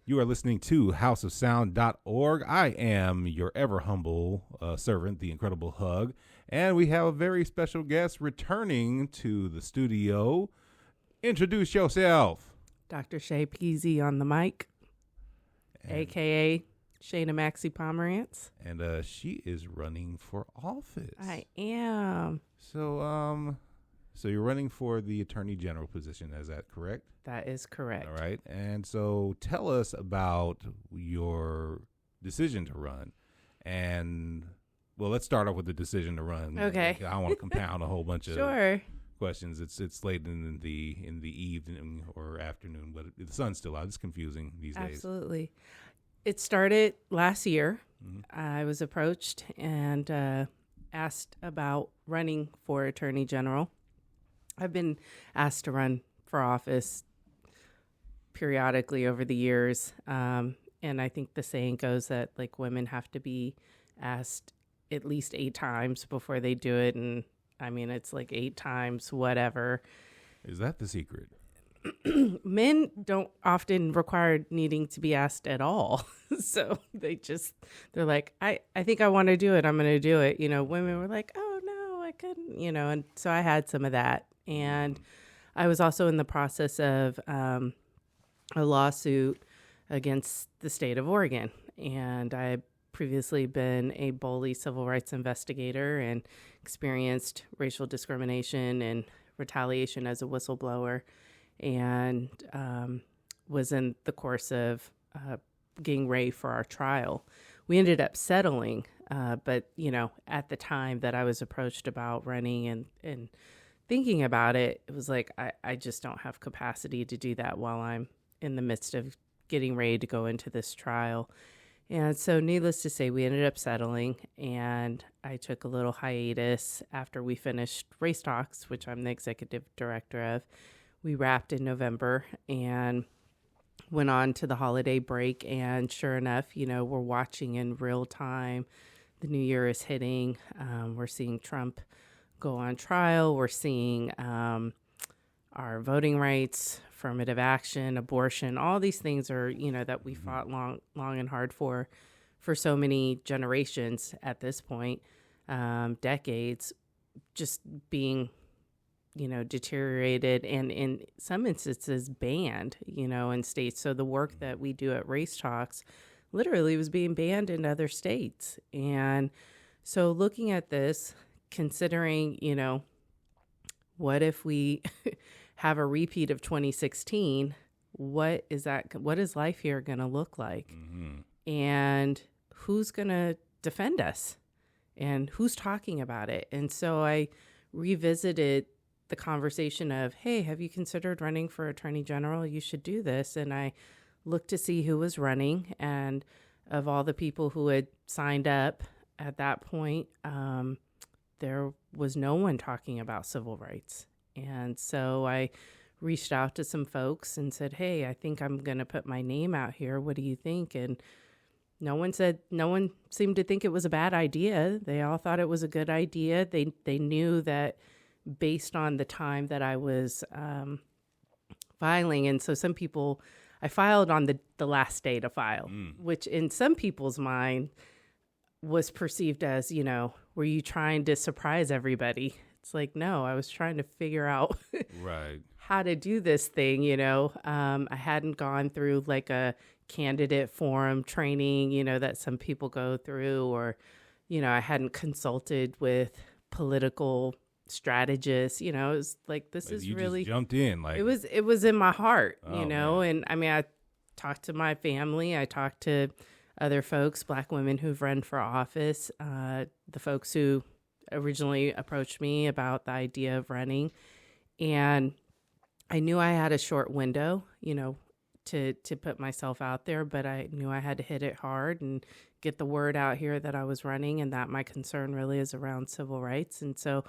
You are listening to houseofsound.org. I am your ever humble servant, the Incredible Hug, and we have a very special guest returning to the studio. Introduce yourself. Dr. Shay Peasy on the mic, a.k.a. Shaina Maxey Pomerantz. And she is running for office. I am. So you're running for the Attorney General position, is that correct? That is correct. All right. And so tell us about your decision to run. And, well, let's start off with the decision to run. Okay. I don't want to compound a whole bunch Sure. of questions. It's late in the evening or afternoon, but the sun's still out. It's confusing these days. Absolutely. It started last year. Mm-hmm. I was approached and asked about running for Attorney General. I've been asked to run for office periodically over the years. And I think the saying goes that like women have to be asked at least 8 times before they do it. And I mean, it's like 8 times, whatever. Is that the secret? Men don't often require needing to be asked at all. So they're like, I think I want to do it. I'm going to do it. You know, women were like, oh no, I couldn't, you know, and so I had some of that. And I was also in the process of a lawsuit against the state of Oregon. And I had previously been a bully civil rights investigator and experienced racial discrimination and retaliation as a whistleblower, and was in the course of getting ready for our trial. We ended up settling, but, you know, at the time that I was approached about running and thinking about it, it was like, I just don't have capacity to do that while I'm in the midst of getting ready to go into this trial. And so needless to say, we ended up settling, and I took a little hiatus after we finished Race Talks, which I'm the executive director of. We wrapped in November and went on to the holiday break. And sure enough, you know, we're watching in real time. The new year is hitting. We're seeing Trump go on trial. We're seeing our voting rights, affirmative action, abortion, all these things are, you know, that we fought long and hard for so many generations at this point, decades, just being, you know, deteriorated and in some instances banned, you know, in states. So the work that we do at Race Talks literally was being banned in other states. And so looking at this, considering, you know, what if we have a repeat of 2016? What is life here going to look like? Mm-hmm. And who's going to defend us? And who's talking about it? And so I revisited the conversation of, hey, have you considered running for Attorney General? You should do this. And I looked to see who was running. And of all the people who had signed up at that point, there was no one talking about civil rights. And so I reached out to some folks and said, hey, I think I'm going to put my name out here. What do you think? And no one seemed to think it was a bad idea. They all thought it was a good idea. They knew that based on the time that I was filing. And so some people, I filed on the last day to file, which in some people's mind was perceived as, you know, were you trying to surprise everybody? It's like, no, I was trying to figure out right how to do this thing, you know. I hadn't gone through like a candidate forum training, you know, that some people go through, or, you know, I hadn't consulted with political strategists, you know. It was like, this is you really just jumped in, like it was in my heart, you know. Man. And I mean, I talked to my family, I talked to other folks, Black women who've run for office, the folks who originally approached me about the idea of running. And I knew I had a short window, you know, to put myself out there, but I knew I had to hit it hard and get the word out here that I was running and that my concern really is around civil rights. And so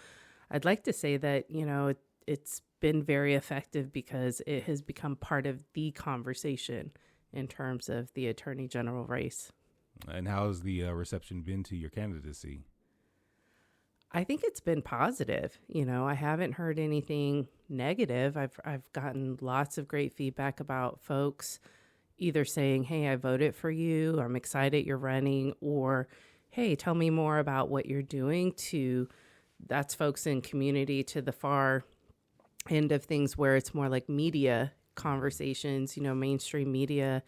I'd like to say that, you know, it's been very effective because it has become part of the conversation in terms of the Attorney General race. And how's the reception been to your candidacy? I think it's been positive. You know, I haven't heard anything negative. I've gotten lots of great feedback about folks, either saying, hey, I voted for you, I'm excited you're running, or hey, tell me more about what you're doing, to that's folks in community, to the far end of things where it's more like media conversations, mainstream media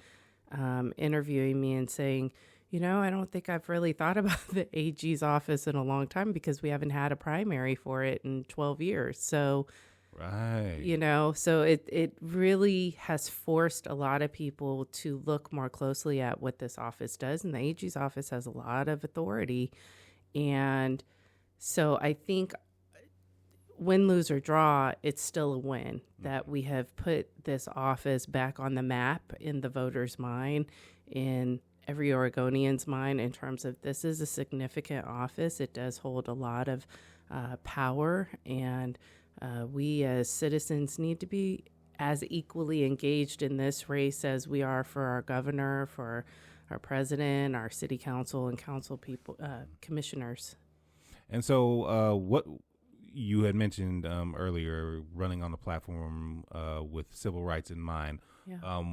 interviewing me and saying, I don't think I've really thought about the AG's office in a long time because we haven't had a primary for it in 12 years. So, right. So it really has forced a lot of people to look more closely at what this office does. And the AG's office has a lot of authority. And so I think win, lose, or draw, it's still a win that we have put this office back on the map in the voter's mind, in every Oregonian's mind, in terms of this is a significant office. It does hold a lot of power, and we as citizens need to be as equally engaged in this race as we are for our governor, for our president, our city council, and council people, commissioners. And so what you had mentioned earlier, running on the platform with civil rights in mind. Yeah.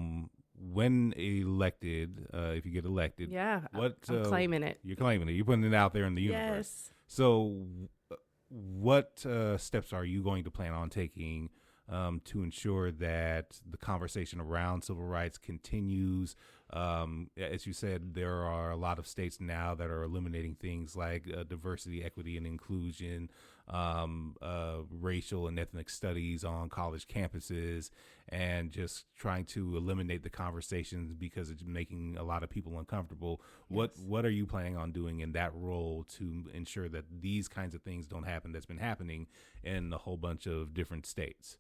When elected, if you get elected, I'm claiming it. You're claiming it. You're putting it out there in the universe. Yes. So what steps are you going to plan on taking to ensure that the conversation around civil rights continues? As you said, there are a lot of states now that are eliminating things like diversity, equity, and inclusion, racial and ethnic studies on college campuses, and just trying to eliminate the conversations because it's making a lot of people uncomfortable. Yes. What are you planning on doing in that role to ensure that these kinds of things don't happen that's been happening in a whole bunch of different states?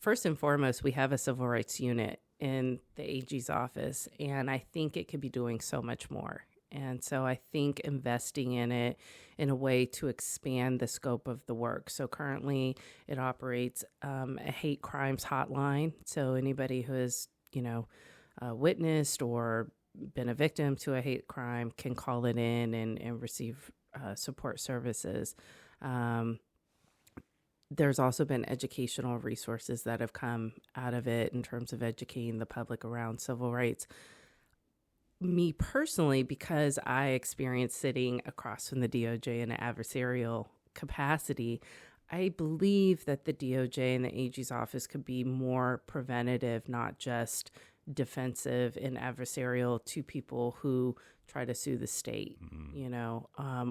First and foremost, we have a civil rights unit in the AG's office, and I think it could be doing so much more. And so I think investing in it in a way to expand the scope of the work. So currently it operates a hate crimes hotline. So anybody who has, witnessed or been a victim to a hate crime can call it in and receive support services. There's also been educational resources that have come out of it in terms of educating the public around civil rights. Me personally, because I experienced sitting across from the DOJ in an adversarial capacity, I believe that the DOJ and the AG's office could be more preventative, not just defensive and adversarial to people who try to sue the state,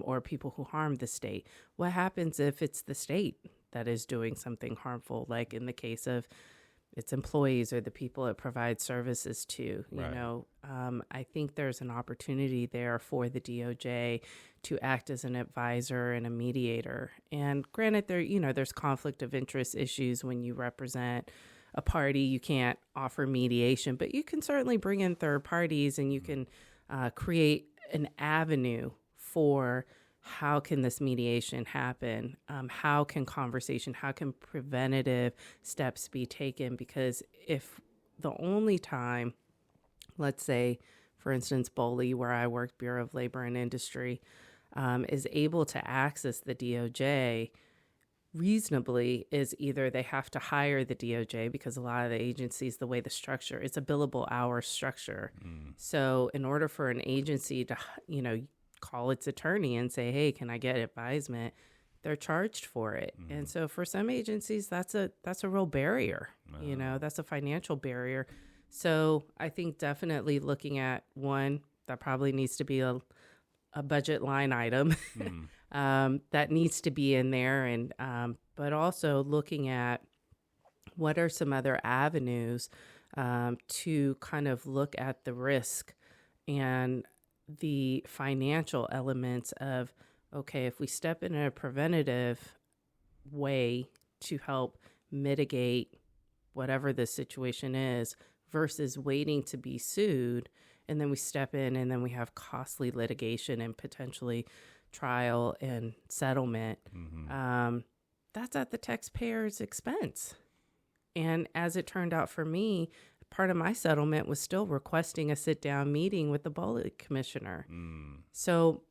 or people who harm the state. What happens if it's the state that is doing something harmful, like in the case of its employees or the people it provides services to? I think there's an opportunity there for the DOJ to act as an advisor and a mediator. And granted, there's conflict of interest issues when you represent a party. You can't offer mediation, but you can certainly bring in third parties, and you can create an avenue for how can this mediation happen? How can preventative steps be taken? Because if the only time, let's say, for instance, BOLI, where I worked, Bureau of Labor and Industry, is able to access the DOJ reasonably, is either they have to hire the DOJ, because a lot of the agencies, the way the structure, it's a billable hour structure. So in order for an agency to, call its attorney and say, hey, can I get advisement? They're charged for it. And so for some agencies, that's a real barrier. That's a financial barrier. So I think definitely looking at one, that probably needs to be a budget line item that needs to be in there. And but also looking at what are some other avenues to kind of look at the risk and the financial elements of, okay, if we step in a preventative way to help mitigate whatever the situation is versus waiting to be sued, and then we step in and then we have costly litigation and potentially trial and settlement, that's at the taxpayer's expense. And as it turned out for me, part of my settlement was still requesting a sit-down meeting with the BOLI commissioner. So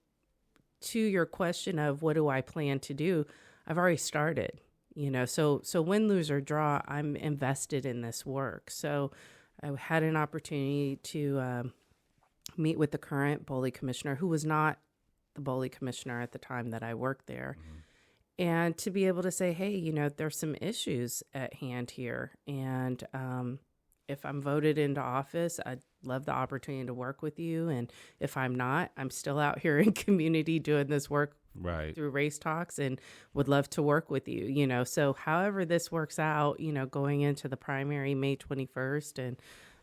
to your question of what do I plan to do, I've already started, so win, lose, or draw, I'm invested in this work. So I had an opportunity to meet with the current BOLI commissioner, who was not the BOLI commissioner at the time that I worked there, and to be able to say, hey, you know, there's some issues at hand here. And if I'm voted into office, I'd love the opportunity to work with you. And if I'm not, I'm still out here in community doing this work through race talks and would love to work with you, you know. So however this works out, you know, going into the primary May 21st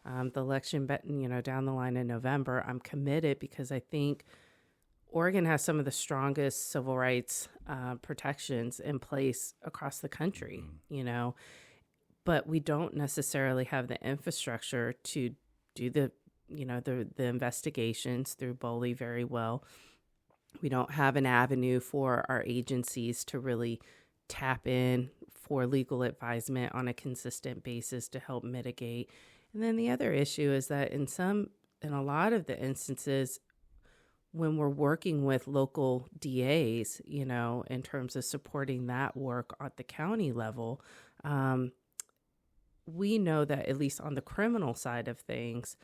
and the election, you know, down the line in November, I'm committed because I think Oregon has some of the strongest civil rights protections in place across the country, you know, but we don't necessarily have the infrastructure to do the, you know, the investigations through BOLI very well. We don't have an avenue for our agencies to really tap in for legal advisement on a consistent basis to help mitigate. And then the other issue is that in a lot of the instances, when we're working with local DAs, you know, in terms of supporting that work at the county level, we know that at least on the criminal side of things,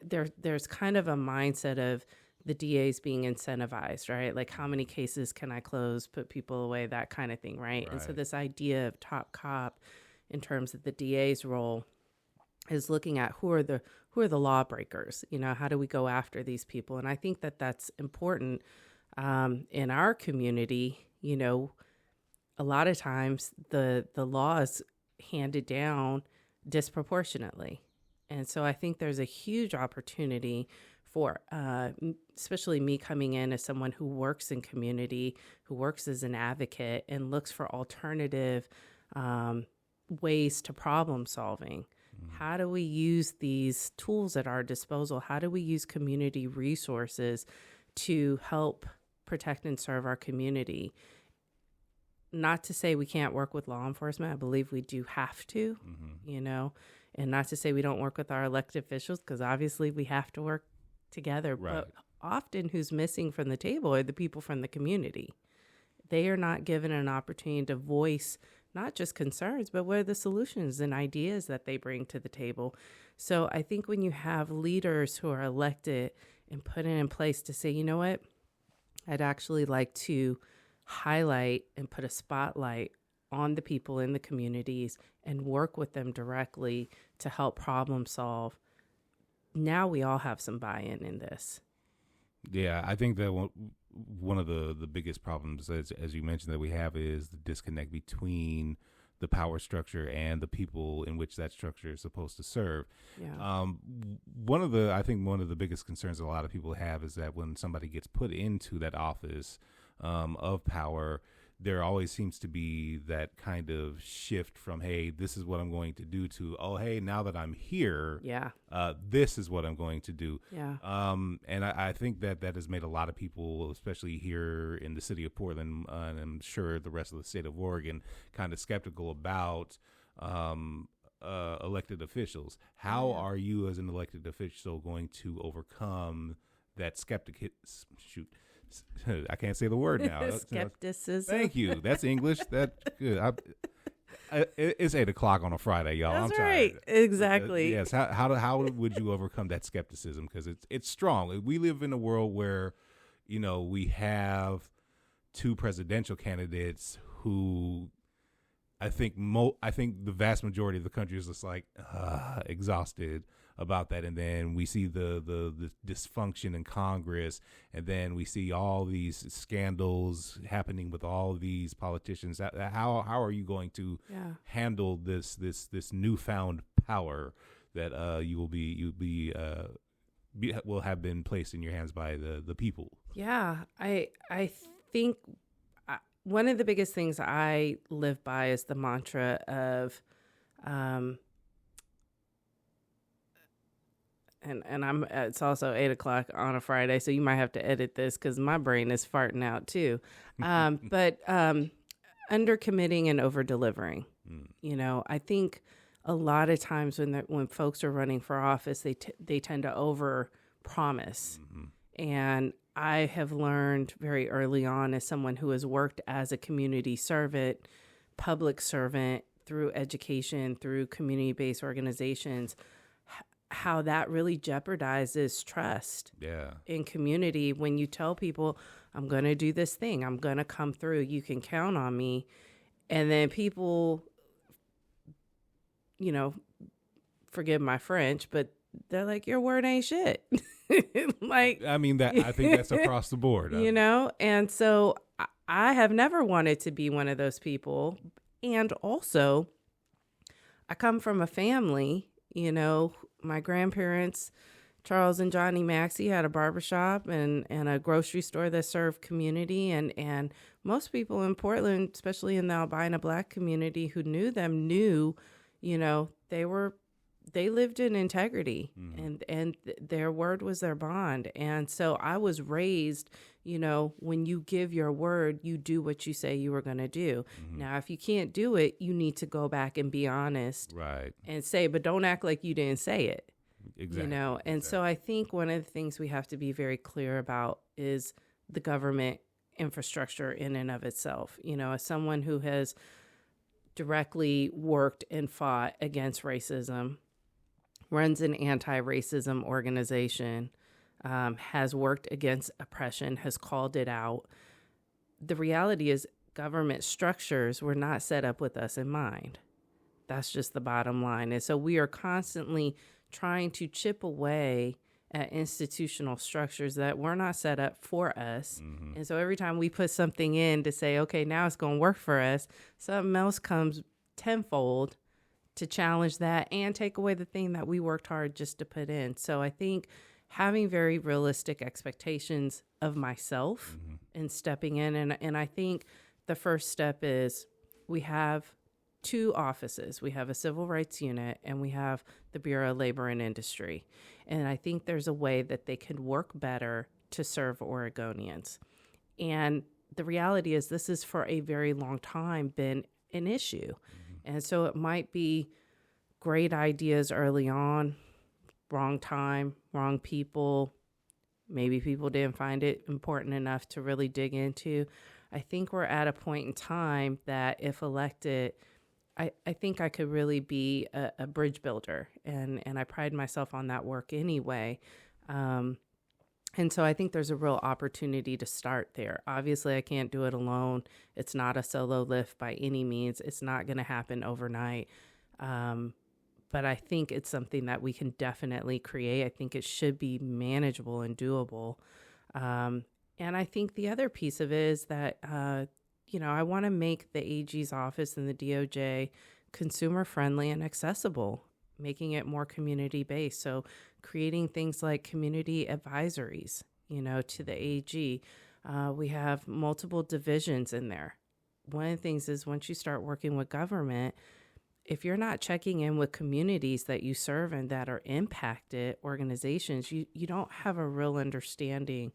there's kind of a mindset of the DAs being incentivized, right? Like, how many cases can I close, put people away, that kind of thing, right? And so this idea of top cop in terms of the DA's role is looking at who are the lawbreakers, you know, how do we go after these people? And I think that that's important in our community. You know, a lot of times the law is handed down disproportionately. And so I think there's a huge opportunity for, especially me coming in as someone who works in community, who works as an advocate and looks for alternative ways to problem solving. How do we use these tools at our disposal? How do we use community resources to help protect and serve our community? Not to say we can't work with law enforcement. I believe we do have to, you know, and not to say we don't work with our elected officials, because obviously we have to work together. Right. But often who's missing from the table are the people from the community. They are not given an opportunity to voice not just concerns, but what are the solutions and ideas that they bring to the table. So I think when you have leaders who are elected and put in place to say, you know what, I'd actually like to highlight and put a spotlight on the people in the communities and work with them directly to help problem solve. Now we all have some buy-in in this. Yeah, I think that one of the biggest problems, as you mentioned, that we have is the disconnect between the power structure and the people in which that structure is supposed to serve. Yeah. I think one of the biggest concerns a lot of people have is that when somebody gets put into that office of power, there always seems to be that kind of shift from, hey, this is what I'm going to do, to, oh, hey, now that I'm here, this is what I'm going to do. Yeah. And I think that has made a lot of people, especially here in the city of Portland, and I'm sure the rest of the state of Oregon, kind of skeptical about elected officials. How are you as an elected official going to overcome that I can't say the word now. Skepticism. Thank you. That's English. That's good. It's 8:00 on a Friday, y'all. That's I'm tired. Right. Exactly. Yes. How would you overcome that skepticism? Because it's strong. We live in a world where, you know, we have two presidential candidates who I think the vast majority of the country is just like exhausted about that. And then we see the dysfunction in Congress, and then we see all these scandals happening with all these politicians. How are you going to handle this newfound power that will have been placed in your hands by the people? Yeah, I think one of the biggest things I live by is the mantra of and I'm. It's also 8:00 on a Friday, so you might have to edit this because my brain is farting out too. But under committing and over delivering. You know, I think a lot of times when folks are running for office, they tend to over promise, and I have learned very early on, as someone who has worked as a community servant, public servant, through education, through community-based organizations, how that really jeopardizes trust in community when you tell people, I'm going to do this thing, I'm going to come through, you can count on me. And then people, forgive my French, but they're like, your word ain't shit. Like, I mean, I think that's across the board. And so I have never wanted to be one of those people. And also, I come from a family, my grandparents, Charles and Johnny Maxey, had a barbershop and a grocery store that served community. And most people in Portland, especially in the albino Black community who knew them, knew, they lived in integrity, and their word was their bond. And so I was raised, when you give your word, you do what you say you were going to do. Now, if you can't do it, you need to go back and be honest, right, and say, but don't act like you didn't say it. Exactly. And so I think one of the things we have to be very clear about is the government infrastructure in and of itself. As someone who has directly worked and fought against racism, runs an anti-racism organization, has worked against oppression, has called it out. The reality is government structures were not set up with us in mind. That's just the bottom line. And so we are constantly trying to chip away at institutional structures that were not set up for us. And so every time we put something in to say, okay, now it's going to work for us, something else comes tenfold to challenge that and take away the thing that we worked hard just to put in. So I think having very realistic expectations of myself and stepping in. And I think the first step is we have two offices. We have a civil rights unit and we have the Bureau of Labor and Industry. And I think there's a way that they could work better to serve Oregonians. And the reality is this has for a very long time been an issue. And so it might be great ideas early on, wrong time, wrong people. Maybe people didn't find it important enough to really dig into. I think we're at a point in time that if elected, I think I could really be a bridge builder. And I pride myself on that work anyway. And so I think there's a real opportunity to start there. Obviously, I can't do it alone. It's not a solo lift by any means. It's not going to happen overnight. But I think it's something that we can definitely create. I think it should be manageable and doable. And I think the other piece of it is that, I want to make the AG's office and the DOJ consumer friendly and accessible, making it more community-based. So creating things like community advisories, to the AG. We have multiple divisions in there. One of the things is once you start working with government, if you're not checking in with communities that you serve and that are impacted organizations, you don't have a real understanding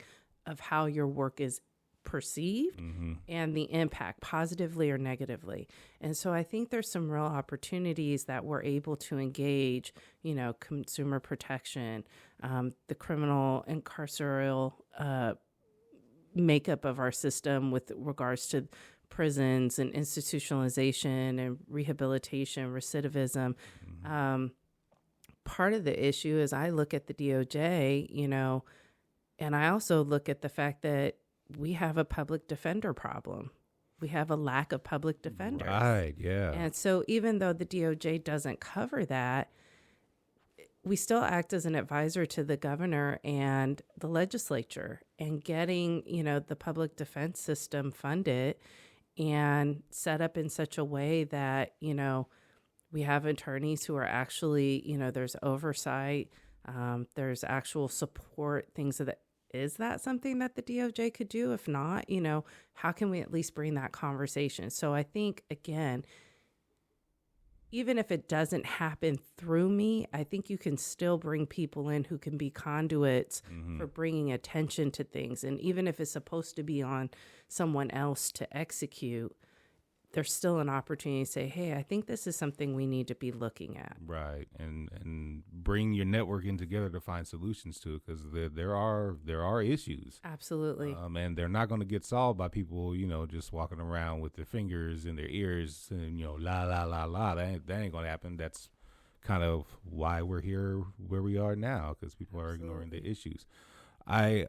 of how your work is perceived and the impact, positively or negatively. And so I think there's some real opportunities that we're able to engage, consumer protection, the criminal and carceral makeup of our system with regards to prisons and institutionalization and rehabilitation, recidivism. Part of the issue is I look at the DOJ, and I also look at the fact that we have a public defender problem. We have a lack of public defenders. Right, yeah. And so even though the DOJ doesn't cover that, we still act as an advisor to the governor and the legislature and getting, the public defense system funded and set up in such a way that, we have attorneys who are actually, there's oversight, there's actual support, things of that. Is that something that the DOJ could do? If not, how can we at least bring that conversation? So I think, again, even if it doesn't happen through me, I think you can still bring people in who can be conduits for bringing attention to things. And even if it's supposed to be on someone else to execute, there's still an opportunity to say, hey, I think this is something we need to be looking at. Right. And bring your networking together to find solutions to it, because there are issues. Absolutely. And they're not going to get solved by people, just walking around with their fingers in their ears and, la, la, la, la. That ain't going to happen. That's kind of why we're here where we are now, because people are ignoring the issues. I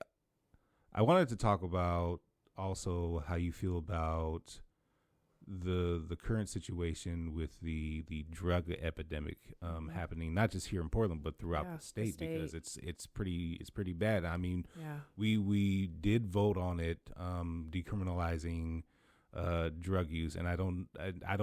wanted to talk about also how you feel about the current situation with the drug epidemic happening, not just here in Portland but throughout the state, because it's pretty bad. I mean, we did vote on it, decriminalizing drug use, and I don't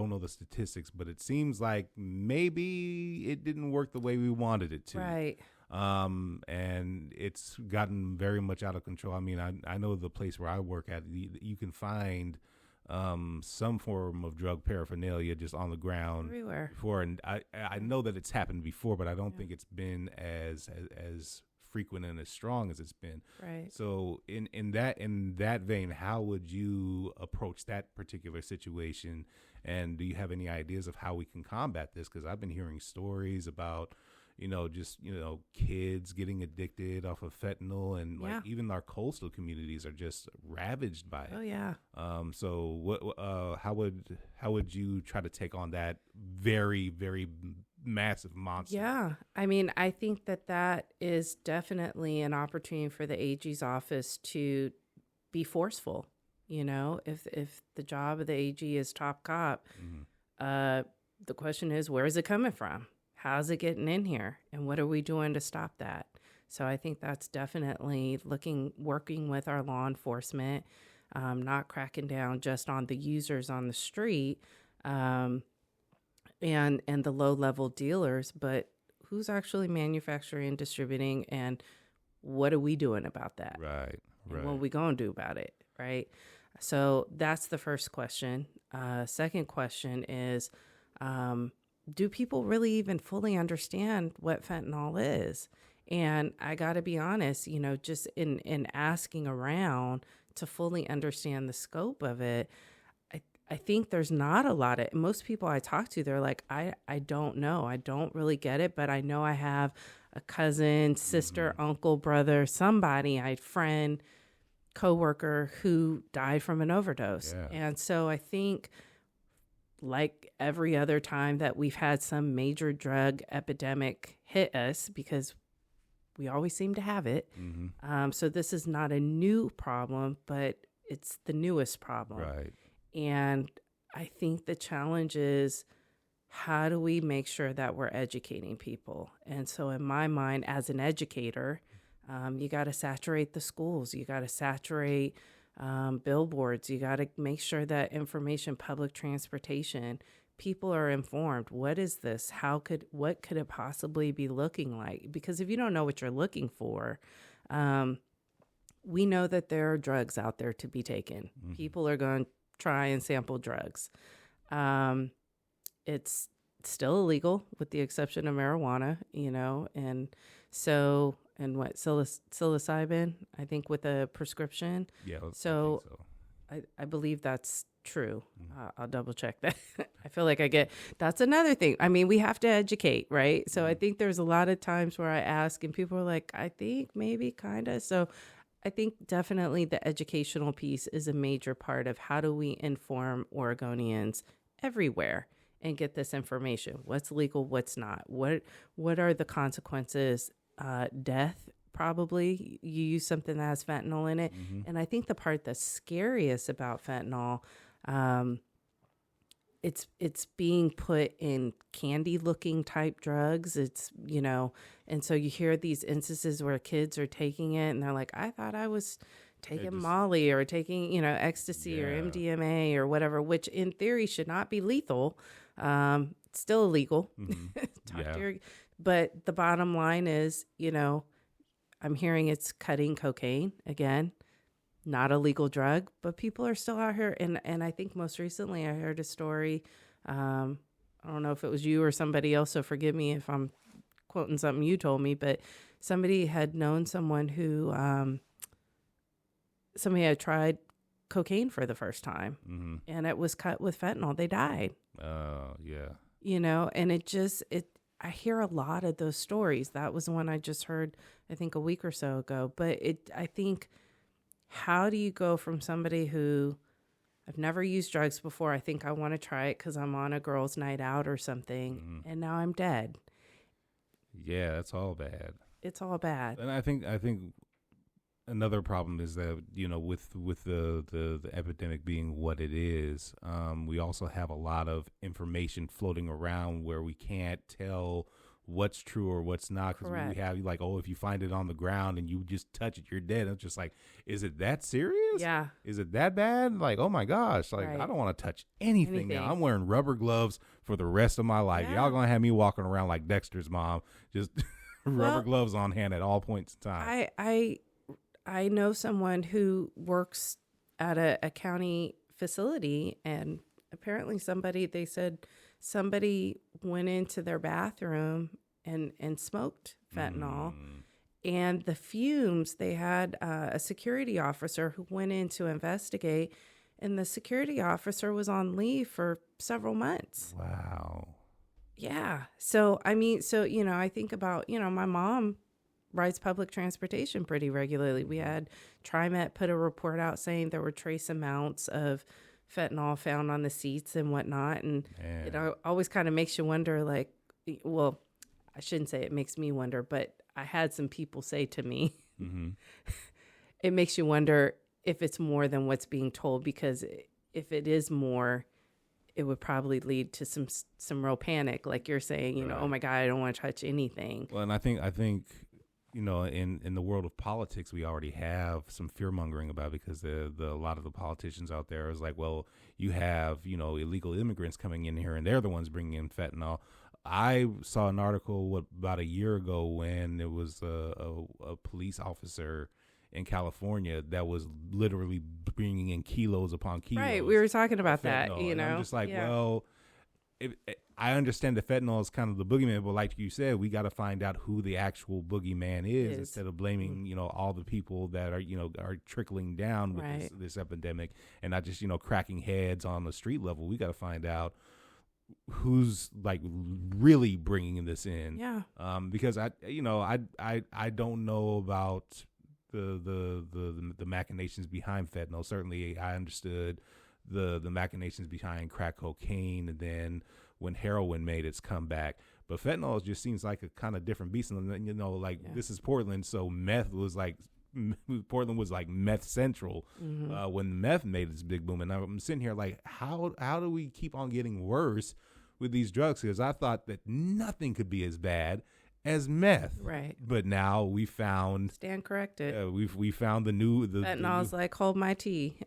know the statistics, but it seems like maybe it didn't work the way we wanted it to. Right. And it's gotten very much out of control. I mean, I know the place where I work at, you can find some form of drug paraphernalia just on the ground everywhere before, and I know that it's happened before, but I don't think it's been as frequent and as strong as it's been. Right. So in that vein, how would you approach that particular situation, and do you have any ideas of how we can combat this? Because I've been hearing stories about kids getting addicted off of fentanyl, and like even our coastal communities are just ravaged by it. Oh yeah. So what? How would you try to take on that very, very massive monster? Yeah, I mean, I think that is definitely an opportunity for the AG's office to be forceful. If the job of the AG is top cop, the question is, where is it coming from? How's it getting in here? And what are we doing to stop that? So I think that's definitely working with our law enforcement, not cracking down just on the users on the street and the low-level dealers, but who's actually manufacturing and distributing, and what are we doing about that? Right. And what are we going to do about it, right? So that's the first question. Second question is, do people really even fully understand what fentanyl is? And I got to be honest, just in asking around to fully understand the scope of it, I think there's not a lot of, most people I talk to, they're like, I don't know. I don't really get it, but I know I have a cousin, sister, uncle, brother, somebody, friend, coworker who died from an overdose. Yeah. And so I think, like every other time that we've had some major drug epidemic hit us, because we always seem to have it. So this is not a new problem, but it's the newest problem. Right. And I think the challenge is, how do we make sure that we're educating people? And so in my mind, as an educator, you got to saturate the schools. You got to saturate billboards. You got to make sure that information, public transportation, people are informed. What is this? What could it possibly be looking like? Because if you don't know what you're looking for, we know that there are drugs out there to be taken. People are going to try and sample drugs. It's still illegal with the exception of marijuana, and so, and what, psilocybin, I think, with a prescription. Yeah. So I believe that's true. I'll double check that. I feel like that's another thing. I mean, we have to educate, right? So I think there's a lot of times where I ask and people are like, I think maybe kind of. So I think definitely the educational piece is a major part of how do we inform Oregonians everywhere and get this information. What's legal, what's not? What are the consequences? Death, probably. You use something that has fentanyl in it. And I think the part that's scariest about fentanyl, it's being put in candy-looking type drugs. It's, and so you hear these instances where kids are taking it and they're like, I thought I was taking Molly or taking, ecstasy or MDMA or whatever, which in theory should not be lethal. Still illegal. But the bottom line is, I'm hearing it's cutting cocaine again, not a legal drug, but people are still out here. And I think most recently I heard a story. I don't know if it was you or somebody else, so forgive me if I'm quoting something you told me, but somebody had known someone who, somebody had tried cocaine for the first time, and it was cut with fentanyl. They died. Yeah. And I hear a lot of those stories. That was one I just heard, I think a week or so ago. But I think, how do you go from somebody who, I've never used drugs before, I think I want to try it because I'm on a girls' night out or something, and now I'm dead. Yeah, that's all bad. It's all bad. And I think another problem is that, with the epidemic being what it is, we also have a lot of information floating around where we can't tell what's true or what's not, because we have like, oh, if you find it on the ground and you just touch it, you're dead. It's just like, is it that serious? Yeah. Is it that bad? Like, oh my gosh, like I don't want to touch anything now. I'm wearing rubber gloves for the rest of my life. Y'all gonna have me walking around like Dexter's mom, just rubber gloves on hand at all points in time. I know someone who works at a county facility, and apparently they said somebody went into their bathroom and smoked fentanyl. And the fumes, they had a security officer who went in to investigate, and the security officer was on leave for several months. Wow. Yeah. So, I think about, my mom rides public transportation pretty regularly. We had TriMet put a report out saying there were trace amounts of fentanyl found on the seats and whatnot. And it always kind of makes you wonder, like, well, I shouldn't say it makes me wonder, but I had some people say to me, it makes you wonder if it's more than what's being told, because if it is more, it would probably lead to some real panic. Like you're saying, oh my God, I don't want to touch anything. Well, and I think, in the world of politics, we already have some fear mongering about it, because a lot of the politicians out there is like, well, you have, illegal immigrants coming in here and they're the ones bringing in fentanyl. I saw an article about a year ago when it was a police officer in California that was literally bringing in kilos upon kilos. Right. We were talking about that, And I'm just like, well, I understand the fentanyl is kind of the boogeyman, but like you said, we got to find out who the actual boogeyman is instead of blaming, all the people that are trickling down with this epidemic, and not just, cracking heads on the street level. We got to find out who's like really bringing this in. Yeah. Because I don't know about the machinations behind fentanyl. Certainly I understood the machinations behind crack cocaine, and then when heroin made its comeback. But fentanyl just seems like a kind of different beast. And this is Portland, so Portland was like meth central when meth made its big boom. And I'm sitting here like, how do we keep on getting worse with these drugs? Because I thought that nothing could be as bad as meth. Right. But now we found... Stand corrected. We found the new... Fentanyl's like, hold my tea.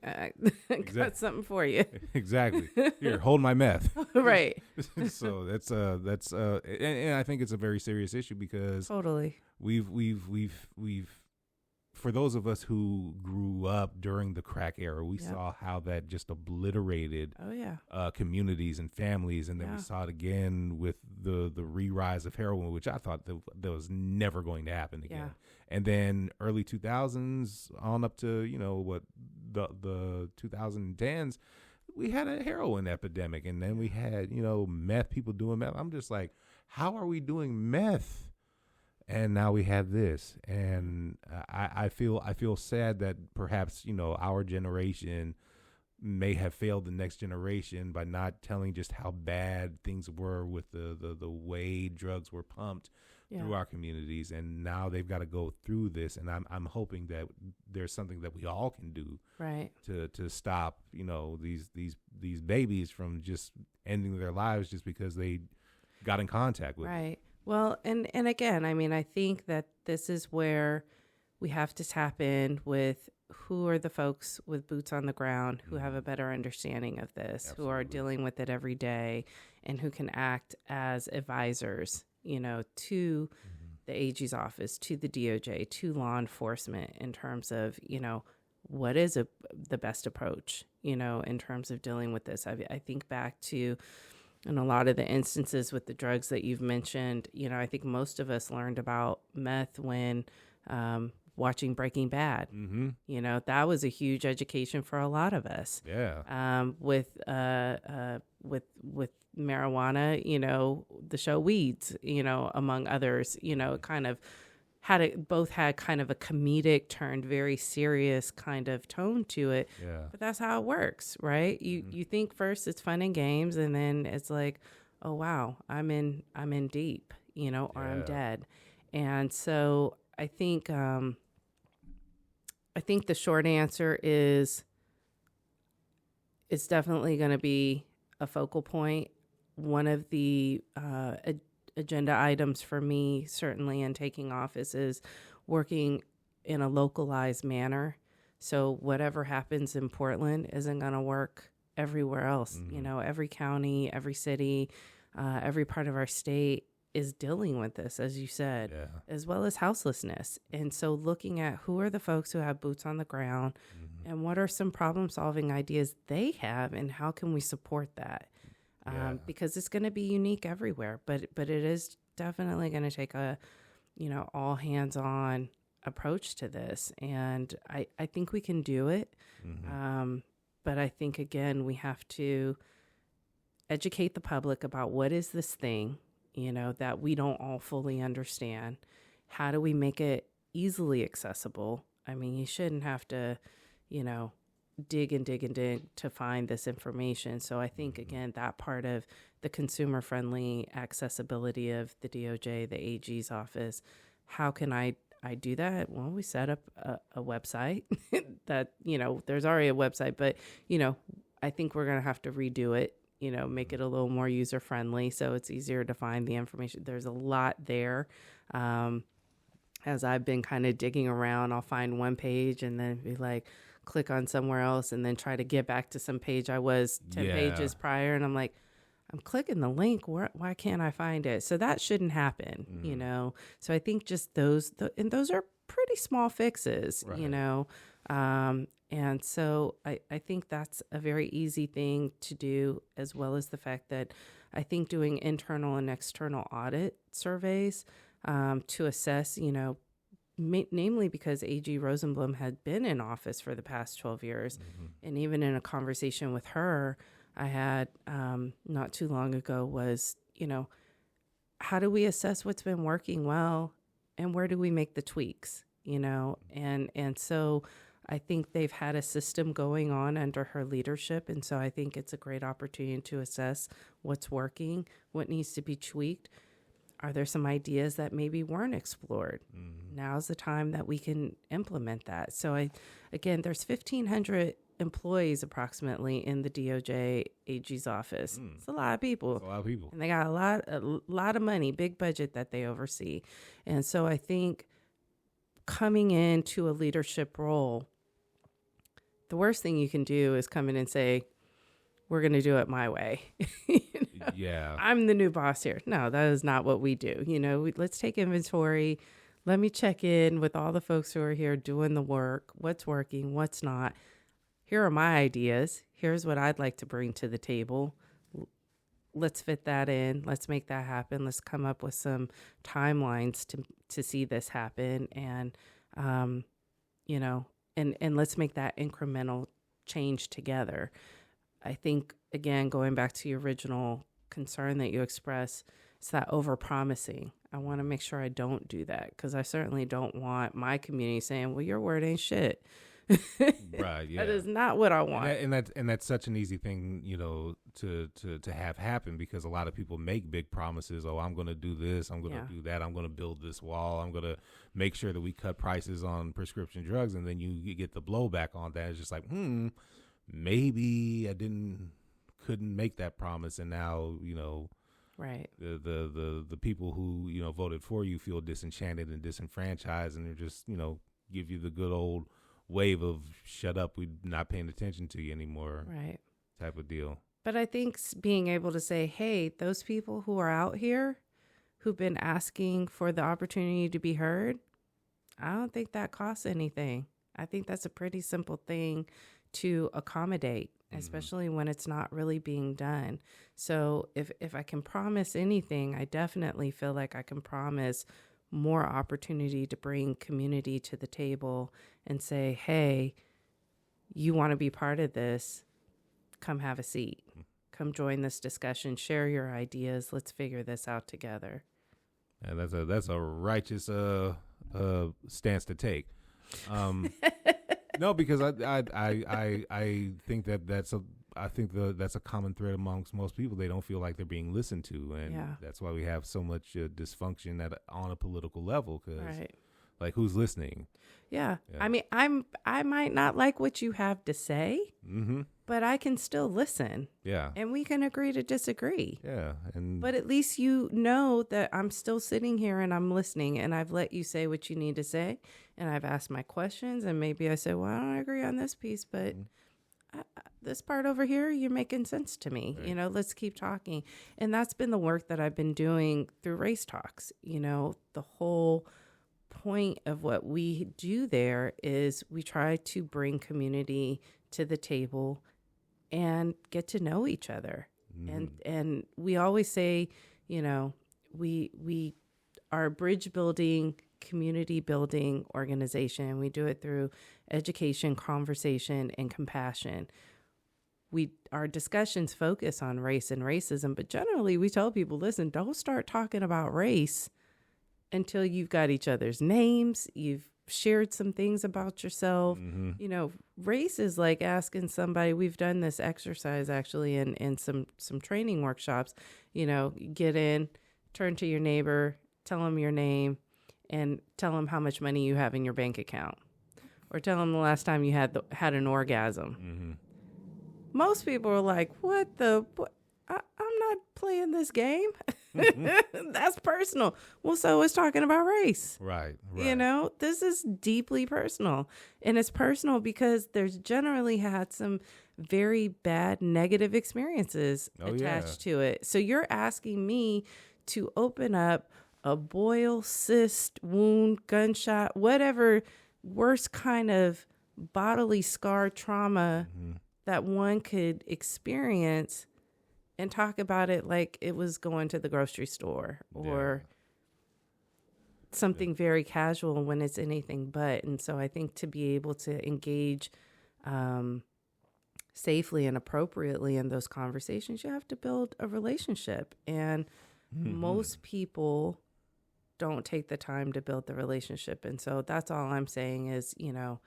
Got something for you. Exactly. Here, hold my meth. Right. So that's and I think it's a very serious issue, because totally we've for those of us who grew up during the crack era, we saw how that just obliterated communities and families. And then we saw it again with the re-rise of heroin, which I thought that was never going to happen again. Yeah. And then early 2000s on up to, the 2010s, we had a heroin epidemic. And then we had, meth, people doing meth. I'm just like, how are we doing meth? And now we have this, and I feel sad that perhaps our generation may have failed the next generation by not telling just how bad things were with the way drugs were pumped through our communities, and now they've got to go through this. And I'm hoping that there's something that we all can do to stop these babies from just ending their lives just because they got in contact with it. Well, and again, I think that this is where we have to tap in with who are the folks with boots on the ground who have a better understanding of this, Absolutely. Who are dealing with it every day, and who can act as advisors, to the AG's office, to the DOJ, to law enforcement in terms of, what is the best approach, in terms of dealing with this. I think back to... in a lot of the instances with the drugs that you've mentioned, I think most of us learned about meth when watching Breaking Bad. Mm-hmm. You know, that was a huge education for a lot of us. Yeah. With marijuana, you know, the show Weeds, you know, among others, you know, kind of both had kind of a comedic turned very serious kind of tone to it. Yeah. But that's how it works, right? You think first it's fun and games, and then it's like, oh wow, I'm in deep, you know, or I'm dead. And so I think the short answer is it's definitely going to be a focal point. One of the agenda items for me, certainly in taking office, is working in a localized manner. So whatever happens in Portland isn't going to work everywhere else. Mm-hmm. You know, every county, every city, every part of our state is dealing with this, as you said, as well as houselessness. And so looking at who are the folks who have boots on the ground and what are some problem-solving ideas they have and how can we support that? Because it's going to be unique everywhere, but it is definitely going to take a, you know, all hands-on approach to this. And I think we can do it. But I think, again, we have to educate the public about what is this thing, you know, that we don't all fully understand. How do we make it easily accessible? I mean, you shouldn't have to, you know, dig to find this information. So I think, again, that part of the consumer-friendly accessibility of the DOJ, the AG's office, how can I do that? Well, we set up a website that, you know, there's already a website, but, you know, I think we're going to have to redo it, you know, make it a little more user-friendly so it's easier to find the information. There's a lot there. As I've been kind of digging around, I'll find one page and then be like, click on somewhere else and then try to get back to some page I was 10 pages prior. And I'm like, I'm clicking the link. Why can't I find it? So that shouldn't happen, you know? So I think just those are pretty small fixes, you know? And so I think that's a very easy thing to do, as well as the fact that I think doing internal and external audit surveys to assess, you know, namely because AG Rosenblum had been in office for the past 12 years. And even in a conversation with her I had not too long ago was, you know, how do we assess what's been working well and where do we make the tweaks, you know? And so I think they've had a system going on under her leadership. And so I think it's a great opportunity to assess what's working, what needs to be tweaked. Are there some ideas that maybe weren't explored? Now's the time that we can implement that. So again, there's 1,500 employees approximately in the DOJ AG's office. It's a lot of people. It's a lot of people. And they got a lot of money, big budget that they oversee. And so I think coming into a leadership role, the worst thing you can do is come in and say, we're going to do it my way. You know? Yeah. I'm the new boss here. No, that is not what we do. You know, let's take inventory. Let me check in with all the folks who are here doing the work. What's working? What's not? Here are my ideas. Here's what I'd like to bring to the table. Let's fit that in. Let's make that happen. Let's come up with some timelines to see this happen. And, you know, and let's make that incremental change together. I think, again, going back to your original concern that you expressed, it's that over-promising. I want to make sure I don't do that because I certainly don't want my community saying, well, your word ain't shit. Right, yeah. That is not what I want. And that's such an easy thing, you know, to have happen because a lot of people make big promises. Oh, I'm going to do this. I'm going to do that. I'm going to build this wall. I'm going to make sure that we cut prices on prescription drugs. And then you get the blowback on that. It's just like, maybe I couldn't make that promise. And now, you know, right. The people who, you know, voted for you feel disenchanted and disenfranchised. And they're just, you know, give you the good old wave of shut up, we're not paying attention to you anymore, right, type of deal. But I think being able to say, hey, those people who are out here who've been asking for the opportunity to be heard, I don't think that costs anything. I think that's a pretty simple thing to accommodate, especially when it's not really being done. So if I can promise anything, I definitely feel like I can promise more opportunity to bring community to the table and say, hey, you want to be part of this? Come have a seat. Come join this discussion. Share your ideas. Let's figure this out together. And that's a righteous stance to take. No, because I think that's a common thread amongst most people. They don't feel like they're being listened to, and that's why we have so much dysfunction on a political level. Because, like, who's listening? Yeah. I mean, I might not like what you have to say, but I can still listen. Yeah. And we can agree to disagree. Yeah. But at least you know that I'm still sitting here and I'm listening, and I've let you say what you need to say, and I've asked my questions, and maybe I say, well, I don't agree on this piece, but this part over here, you're making sense to me. Right. You know, let's keep talking. And that's been the work that I've been doing through Race Talks. You know, the whole point of what we do there is we try to bring community to the table and get to know each other. And we always say, you know, we are a bridge building, community building organization. We do it through education, conversation, and compassion. Our discussions focus on race and racism, but generally we tell people, listen, don't start talking about race until you've got each other's names, you've shared some things about yourself. You know, race is like asking somebody, we've done this exercise actually in some training workshops, you know, get in, turn to your neighbor, tell them your name, and tell them how much money you have in your bank account, or tell them the last time you had an orgasm. Most people are like, what? I'm not playing this game. That's personal. Well, so is talking about race. Right. You know, this is deeply personal. And it's personal because there's generally had some very bad negative experiences attached to it. So you're asking me to open up a boil, cyst, wound, gunshot, whatever worst kind of bodily scar trauma that one could experience, and talk about it like it was going to the grocery store or something very casual when it's anything but. And so I think to be able to engage safely and appropriately in those conversations, you have to build a relationship. And most people don't take the time to build the relationship. And so that's all I'm saying is, you know,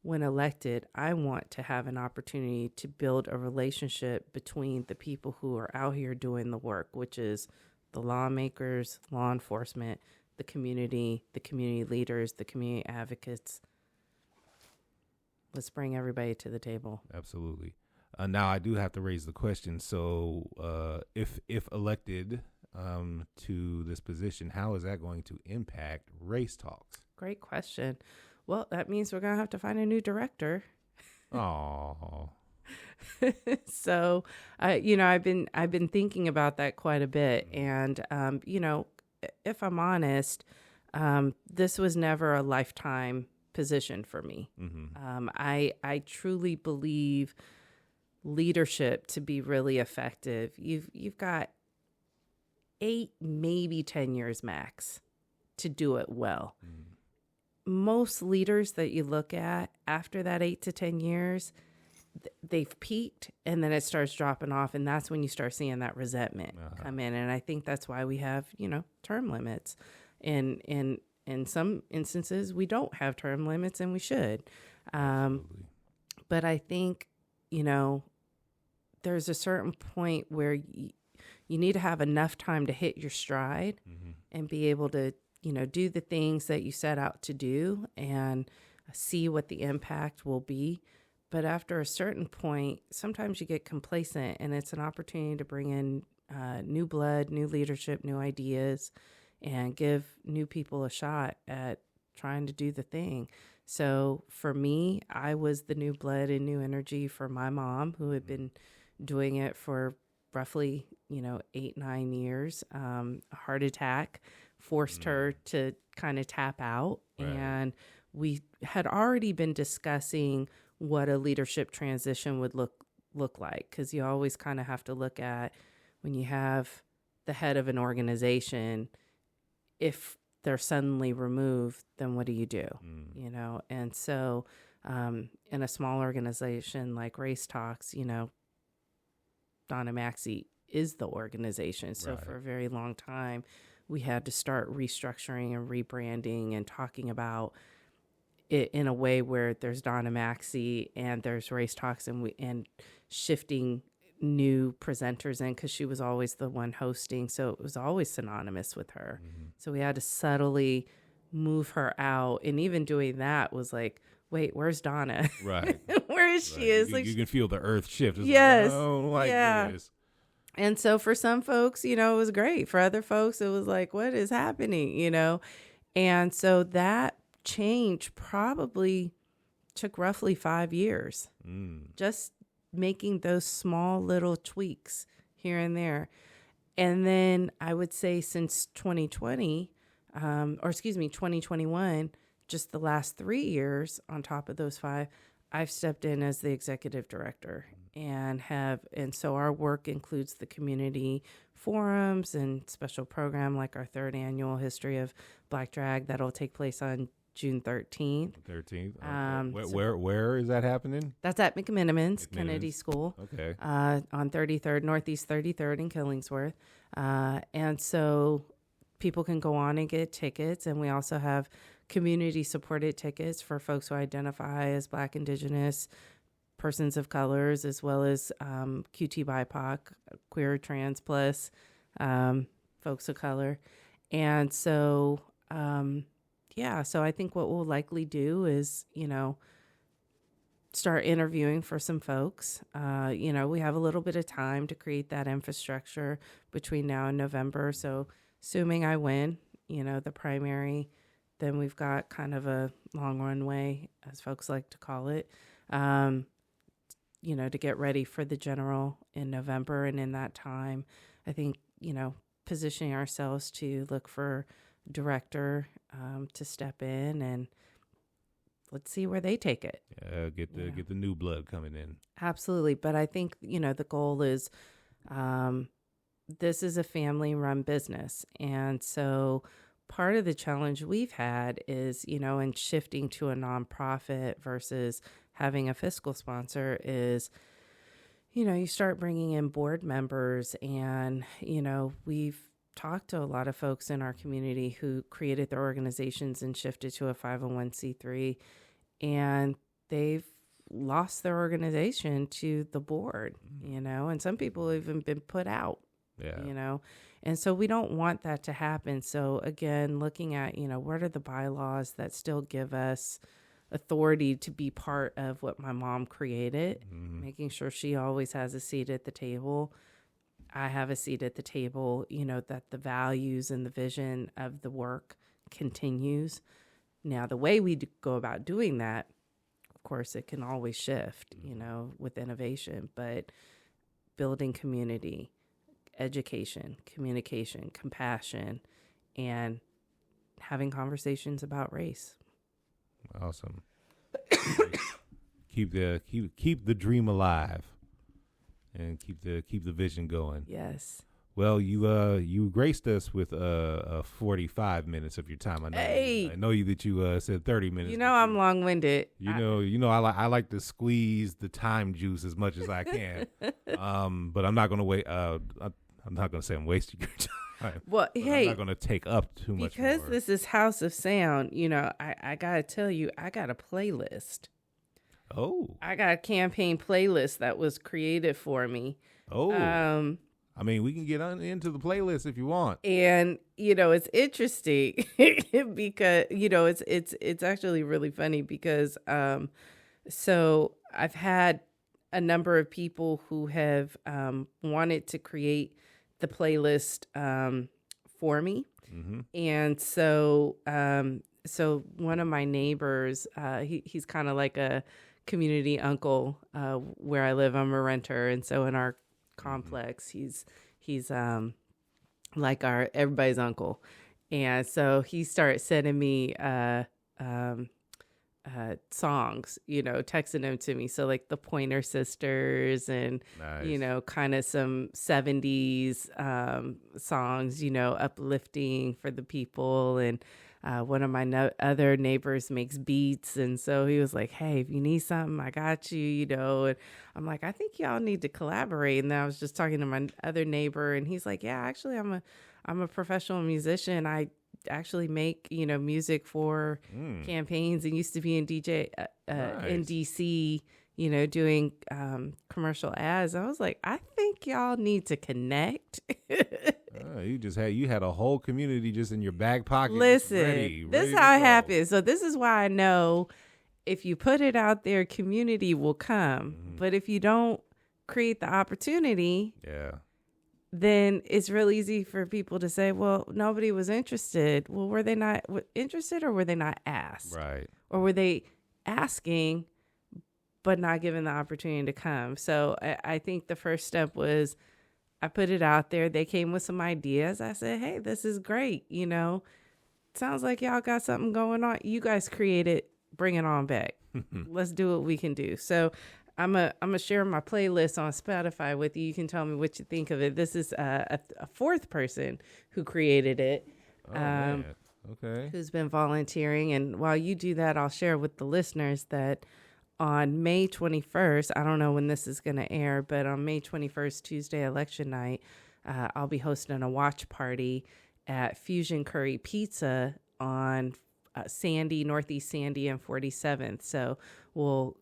when elected, I want to have an opportunity to build a relationship between the people who are out here doing the work, which is the lawmakers, law enforcement, the community leaders, the community advocates. Let's bring everybody to the table. Absolutely. Now, I do have to raise the question. So if elected to this position, how is that going to impact Race Talks? Great question. Well, that means we're going to have to find a new director. Oh. So, you know, I've been thinking about that quite a bit. And, you know, if I'm honest, this was never a lifetime position for me. I truly believe leadership to be really effective. You've got 8, maybe 10 years max to do it well. Most leaders that you look at after that 8 to 10 years, they've peaked and then it starts dropping off. And that's when you start seeing that resentment come in. And I think that's why we have, you know, term limits. And in some instances, we don't have term limits, and we should. But I think, you know, there's a certain point where you need to have enough time to hit your stride and be able to, you know, do the things that you set out to do and see what the impact will be. But after a certain point, sometimes you get complacent, and it's an opportunity to bring in new blood, new leadership, new ideas, and give new people a shot at trying to do the thing. So for me, I was the new blood and new energy for my mom, who had been doing it for roughly, 8-9 years. A heart attack forced her to kind of tap out. Right. And we had already been discussing what a leadership transition would look like, because you always kind of have to look at, when you have the head of an organization, if they're suddenly removed, then what do you do? You know, and so in a small organization like Race Talks, you know, Donna Maxey is the organization. So for a very long time, we had to start restructuring and rebranding and talking about it in a way where there's Donna Maxey and there's Race Talks, and shifting new presenters in, because she was always the one hosting. So it was always synonymous with her. So we had to subtly move her out. And even doing that was like, wait, where's Donna? Right. Where is she? Is you can feel the earth shift. It's yes. Like, I don't like this. And so for some folks, you know, it was great. For other folks, it was like, what is happening? You know? And so that change probably took roughly 5 years. Just making those small little tweaks here and there. And then I would say since 2021, just the last 3 years on top of those 5, I've stepped in as the executive director and so our work includes the community forums and special program like our 3rd annual History of Black Drag that'll take place on June 13th. Okay. Where is that happening? That's at McMenamins Kennedy School. Okay. On 33rd, Northeast 33rd in Killingsworth. And so people can go on and get tickets. And we also have community-supported tickets for folks who identify as Black, Indigenous, persons of colors, as well as QT BIPOC, queer, trans plus, folks of color. And so... so I think what we'll likely do is, you know, start interviewing for some folks. You know, we have a little bit of time to create that infrastructure between now and November. So assuming I win, you know, the primary, then we've got kind of a long runway, as folks like to call it, you know, to get ready for the general in November. And in that time, I think, you know, positioning ourselves to look for director to step in, and let's see where they take it. Get the new blood coming in. Absolutely. But I think, you know, the goal is this is a family run business. And so part of the challenge we've had is, you know, in shifting to a nonprofit versus having a fiscal sponsor is, you know, you start bringing in board members, and, you know, we've talked to a lot of folks in our community who created their organizations and shifted to a 501c3, and they've lost their organization to the board, you know, and some people have even been put out, you know, and so we don't want that to happen. So again, looking at, you know, what are the bylaws that still give us authority to be part of what my mom created, making sure she always has a seat at the table. I have a seat at the table, you know, that the values and the vision of the work continues. Now, the way we go about doing that, of course, it can always shift, you know, with innovation, but building community, education, communication, compassion, and having conversations about race. Awesome. keep the dream alive. And keep the vision going. Yes. Well, you graced us with 45 minutes of your time. I know that you said 30 minutes. You know I'm long-winded. I like to squeeze the time juice as much as I can. But I'm not going to wait. I'm not going to say I'm wasting your time. Well, hey, I'm not going to take up too much more. Because this is House of Sound. You know, I gotta tell you, I got a playlist. Oh. I got a campaign playlist that was created for me. Oh. I mean, we can get into the playlist if you want. And, you know, it's interesting because, you know, it's actually really funny because so I've had a number of people who have wanted to create the playlist for me. Mm-hmm. And so one of my neighbors, he's kind of like a community uncle where I live. I'm a renter, and so in our complex, he's like everybody's uncle, and so he started sending me songs, texting them to me. So like the Pointer Sisters and, Nice. kind of some 70s songs, uplifting for the people. And one of my other neighbors makes beats. And so he was like, hey, if you need something, I got you, and I'm like, I think y'all need to collaborate. And then I was just talking to my other neighbor and he's like, yeah, actually I'm a professional musician. I actually make, music for campaigns and used to be in DJ in DC, doing commercial ads. I was like, I think y'all need to connect. You had a whole community just in your back pocket. Listen, this is how it happens. So this is why I know if you put it out there, community will come. Mm-hmm. But if you don't create the opportunity, then it's real easy for people to say, well, nobody was interested. Well, were they not interested or were they not asked? Right. Or were they asking but not given the opportunity to come? So I think the first step was I put it out there. They came with some ideas. I said, hey, this is great. Sounds like y'all got something going on. You guys create it. Bring it on back. Let's do what we can do. So I'm a share my playlist on Spotify with you. You can tell me what you think of it. This is a fourth person who created it. Man. Okay. Who's been volunteering. And while you do that, I'll share with the listeners that on May 21st, I don't know when this is going to air, but on May 21st, Tuesday, election night, I'll be hosting a watch party at Fusion Curry Pizza on Northeast Sandy and 47th. So we'll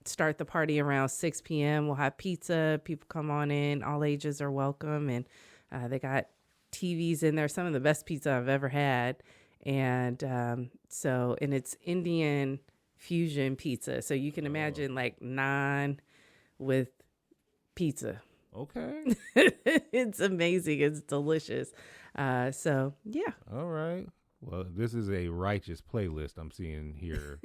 start the party around 6 p.m. We'll have pizza. People come on in. All ages are welcome. And they got TVs in there. Some of the best pizza I've ever had. And and it's Indian fusion pizza. So you can imagine like naan with pizza. Okay. It's amazing. It's delicious. So, yeah. All right. Well, this is a righteous playlist I'm seeing here.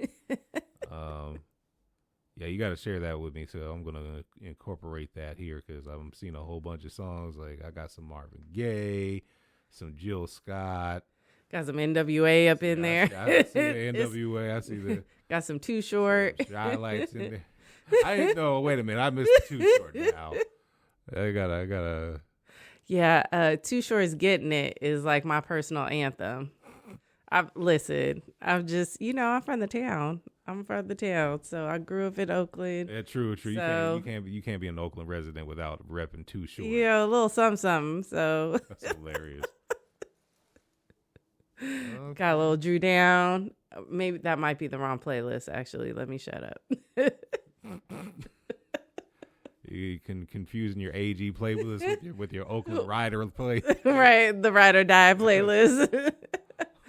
Yeah, you got to share that with me. So I'm going to incorporate that here because I'm seeing a whole bunch of songs. Like I got some Marvin Gaye, some Jill Scott. Got some NWA up in there. I see the NWA. I see the. Got some Too Short. Highlights in there. I didn't know. Wait a minute. I missed Too Short now. I gotta. Yeah, Too Short's Getting It is like my personal anthem. I'm just, I'm from the town. So I grew up in Oakland. Yeah, true. So, you can't be an Oakland resident without repping Too Short. Yeah, a little something. So that's hilarious. Okay. Got a little Drew Down. Maybe that might be the wrong playlist. Actually, let me shut up. You can confusing your AG playlist with your Oakland Rider play. Right, the Ride or Die playlist.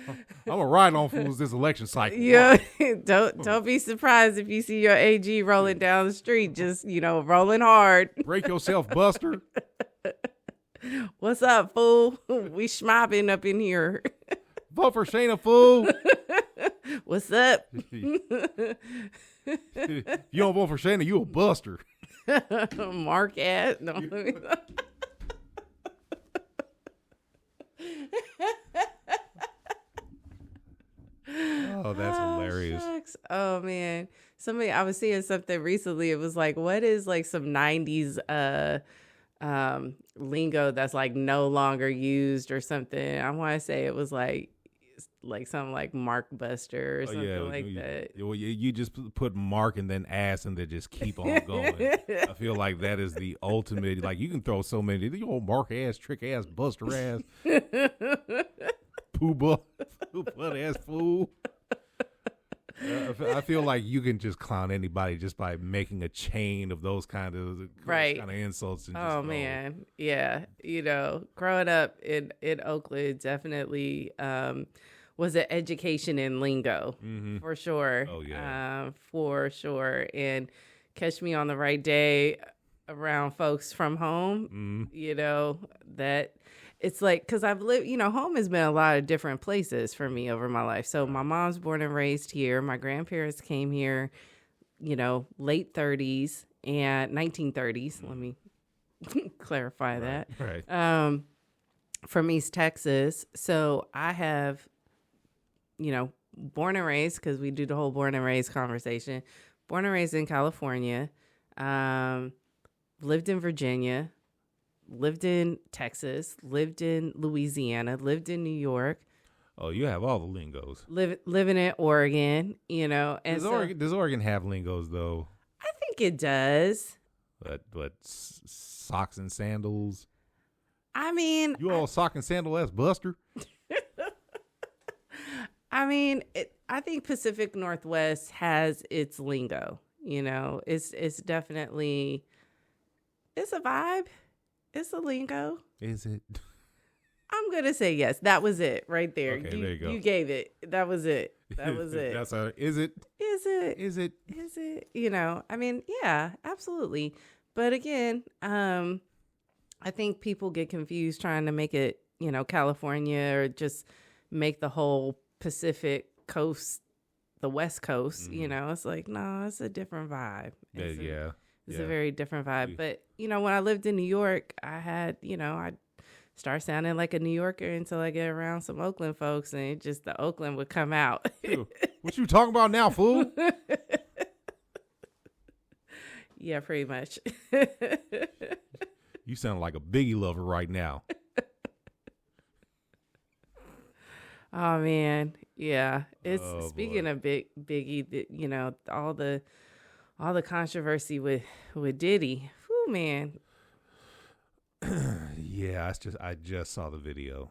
I'm gonna ride on fools this election cycle. Yeah, don't be surprised if you see your AG rolling down the street, just rolling hard. Break yourself, Buster. What's up, fool? We schmopping up in here. Vote for Shaina, fool. What's up? You don't vote for Shaina, you a buster. Mark at no. Oh, that's hilarious. Shucks. Oh man. I was seeing something recently. It was like, what is like some 90s lingo that's like no longer used or something? I want to say it was like something like Mark Buster or something like that. You just put Mark and then ass and then just keep on going. I feel like that is the ultimate. Like you can throw so many. You old Mark ass, trick ass, Buster ass, poo butt ass fool. I feel like you can just clown anybody just by making a chain of those kind of insults. And just man, yeah. Growing up in Oakland definitely was an education in lingo for sure. Oh yeah, for sure. And catch me on the right day around folks from home. That. It's like, because I've lived, home has been a lot of different places for me over my life. So my mom's born and raised here. My grandparents came here, late 30s and 1930s. Let me clarify that. Right. From East Texas. So I have, born and raised, because we do the whole born and raised conversation. Born and raised in California, lived in Virginia, lived in Texas, lived in Louisiana, lived in New York. Oh, you have all the lingos. Living in Oregon, you know. And Does Oregon have lingos though? I think it does. But socks and sandals. I mean, you all sock and sandal ass buster. I mean, I think Pacific Northwest has its lingo. You know, it's definitely, it's a vibe. It's a lingo. Is it? I'm gonna say yes. That was it right there. Okay, there you go. You gave it. That was it. That was it. That's a. Is it? Is it? Is it? Is it? You know, I mean, yeah, absolutely. But again, I think people get confused trying to make it, you know, California or just make the whole Pacific Coast the West Coast. You know, it's like, no, it's a different vibe. It's a very different vibe. But, you know, when I lived in New York, I had, you know, I start sounding like a New Yorker until I get around some Oakland folks, and it just the Oakland would come out. What you talking about now, fool? Yeah, pretty much. You sound like a Biggie lover right now. Oh man, yeah. It's speaking of Biggie, you know, all the controversy with Diddy. Whew, man. Yeah, I just saw the video.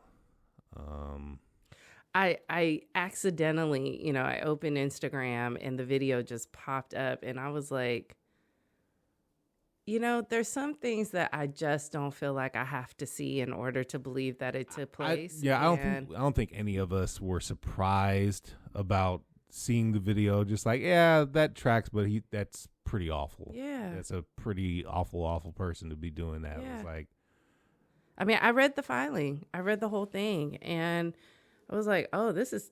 I accidentally, you know, I opened Instagram and the video just popped up, and I was like, you know, there's some things that I just don't feel like I have to see in order to believe that it took place. I don't think any of us were surprised about seeing the video. Just like, yeah, that tracks, but that's pretty awful. Yeah, that's a pretty awful person to be doing that. Yeah. It was like, I mean, I read the filing, I read the whole thing, and I was like, oh, this is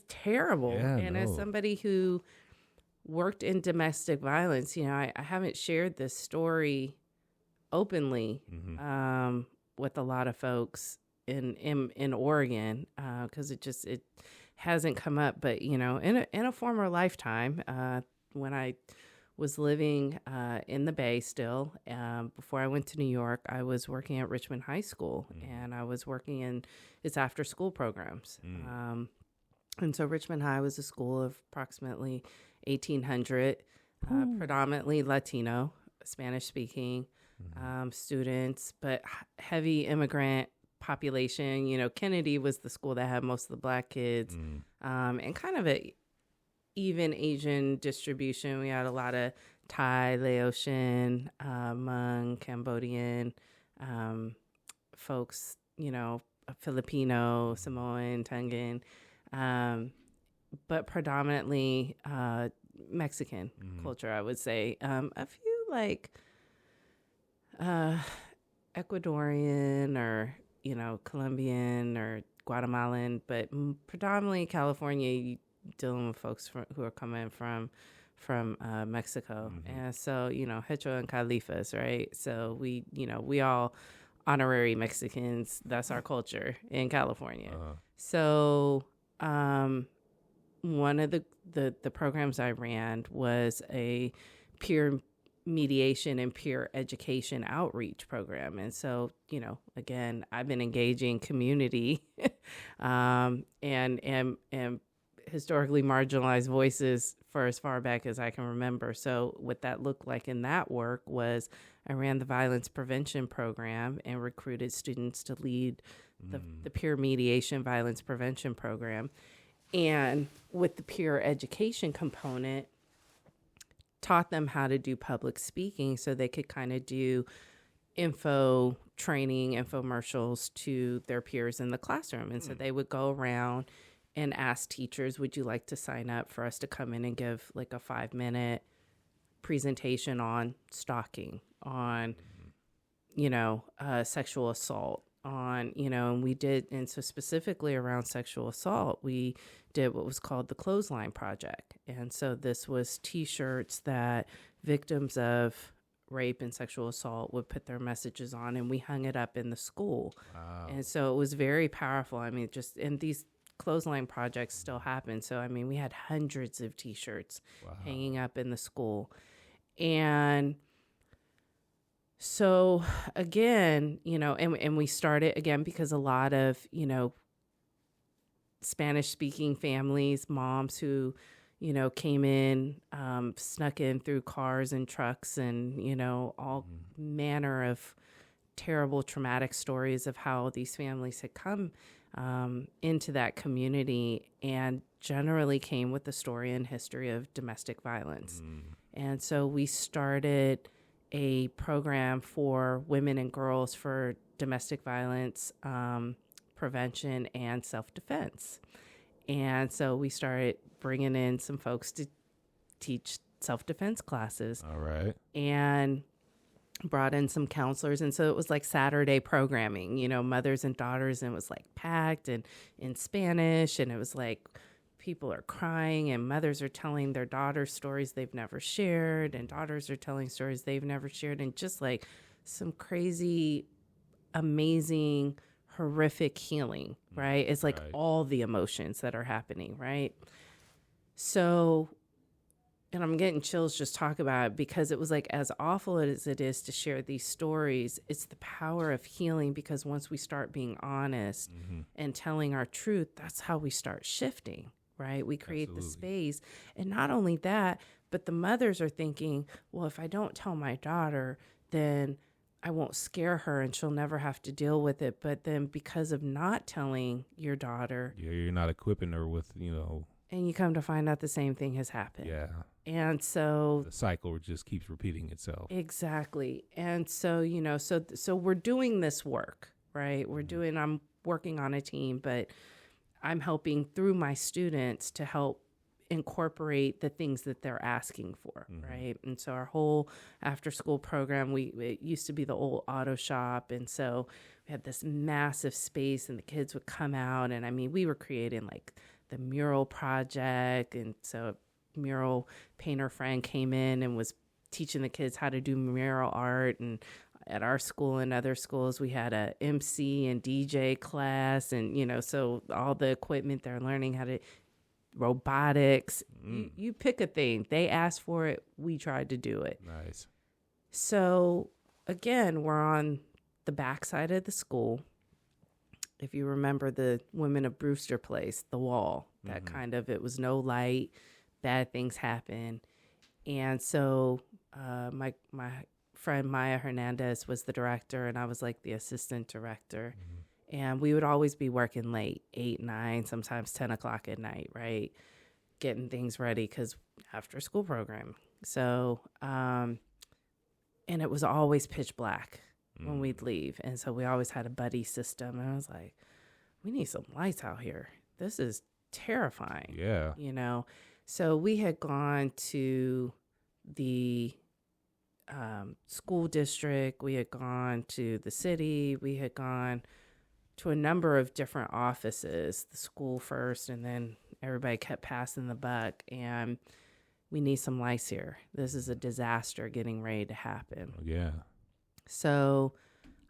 terrible. Yeah, and as somebody who worked in domestic violence, you know, I haven't shared this story openly with a lot of folks in Oregon because it hasn't come up. But you know, in a former lifetime, when I was living in the Bay still, before I went to New York, I was working at Richmond High School, and I was working in its after school programs. And so Richmond High was a school of approximately 1,800, predominantly Latino, Spanish-speaking students, but heavy immigrant population. You know, Kennedy was the school that had most of the black kids, and kind of a even Asian distribution. We had a lot of Thai, Laotian, Hmong, Cambodian folks, you know, Filipino, Samoan, Tongan, but predominantly Mexican culture, I would say. A few like Ecuadorian or, you know, Colombian or Guatemalan, but predominantly California, you dealing with folks who are coming from Mexico. And so, you know, Hecho and Califas, right? So we all honorary Mexicans. That's our culture in California. So one of the programs I ran was a peer mediation and peer education outreach program. And so, you know, again, I've been engaging community and historically marginalized voices for as far back as I can remember. So what that looked like in that work was I ran the violence prevention program and recruited students to lead the peer mediation violence prevention program. And with the peer education component, taught them how to do public speaking so they could kind of do info training, infomercials to their peers in the classroom. And so they would go around and ask teachers, would you like to sign up for us to come in and give like a 5-minute presentation on stalking, on, you know, sexual assault, on, you know, and we did, and so specifically around sexual assault, we did what was called the Clothesline Project. And so this was T-shirts that victims of rape and sexual assault would put their messages on, and we hung it up in the school. Wow. And so it was very powerful. I mean, just, and these clothesline projects still happen. So, I mean, we had hundreds of T-shirts hanging up in the school. And so, again, and we started, again, because a lot of, Spanish-speaking families, moms who, came in, snuck in through cars and trucks and, all manner of terrible, traumatic stories of how these families had come into that community and generally came with the story and history of domestic violence. And so we started a program for women and girls for domestic violence prevention and self-defense. And so we started bringing in some folks to teach self-defense classes. All right. And brought in some counselors. And so it was like Saturday programming, mothers and daughters, and it was like packed and in Spanish. And it was like people are crying and mothers are telling their daughters stories they've never shared and daughters are telling stories they've never shared, and just like some crazy, amazing, horrific healing, right? It's like all the emotions that are happening, right? So, and I'm getting chills just talk about it, because it was like, as awful as it is to share these stories, it's the power of healing, because once we start being honest and telling our truth, that's how we start shifting, right? We create the space. And not only that, but the mothers are thinking, well, if I don't tell my daughter, then I won't scare her and she'll never have to deal with it. But then because of not telling your daughter, you're not equipping her with, and you come to find out the same thing has happened. Yeah. And so the cycle just keeps repeating itself. Exactly. And so, so we're doing this work, right? I'm working on a team, but I'm helping through my students to help incorporate the things that they're asking for, right? And so our whole after school program, it used to be the old auto shop. And so we had this massive space and the kids would come out. And I mean, we were creating like the mural project. And so a mural painter friend came in and was teaching the kids how to do mural art. And at our school and other schools, we had a MC and DJ class. And, so all the equipment they're learning how to robotics, you pick a thing. They asked for it. We tried to do it. Nice. So again, we're on the backside of the school. If you remember the Women of Brewster Place, the wall, that kind of, it was no light, bad things happen. And so my friend Maya Hernandez was the director and I was like the assistant director. And we would always be working late, 8, 9, sometimes 10 o'clock at night, right? Getting things ready because after school program. So, and it was always pitch black when we'd leave. And so we always had a buddy system. And I was like, we need some lights out here. This is terrifying. Yeah. So we had gone to the school district. We had gone to the city. We had gone to a number of different offices, the school first, and then everybody kept passing the buck. And we need some lights here. This is a disaster getting ready to happen. Yeah. So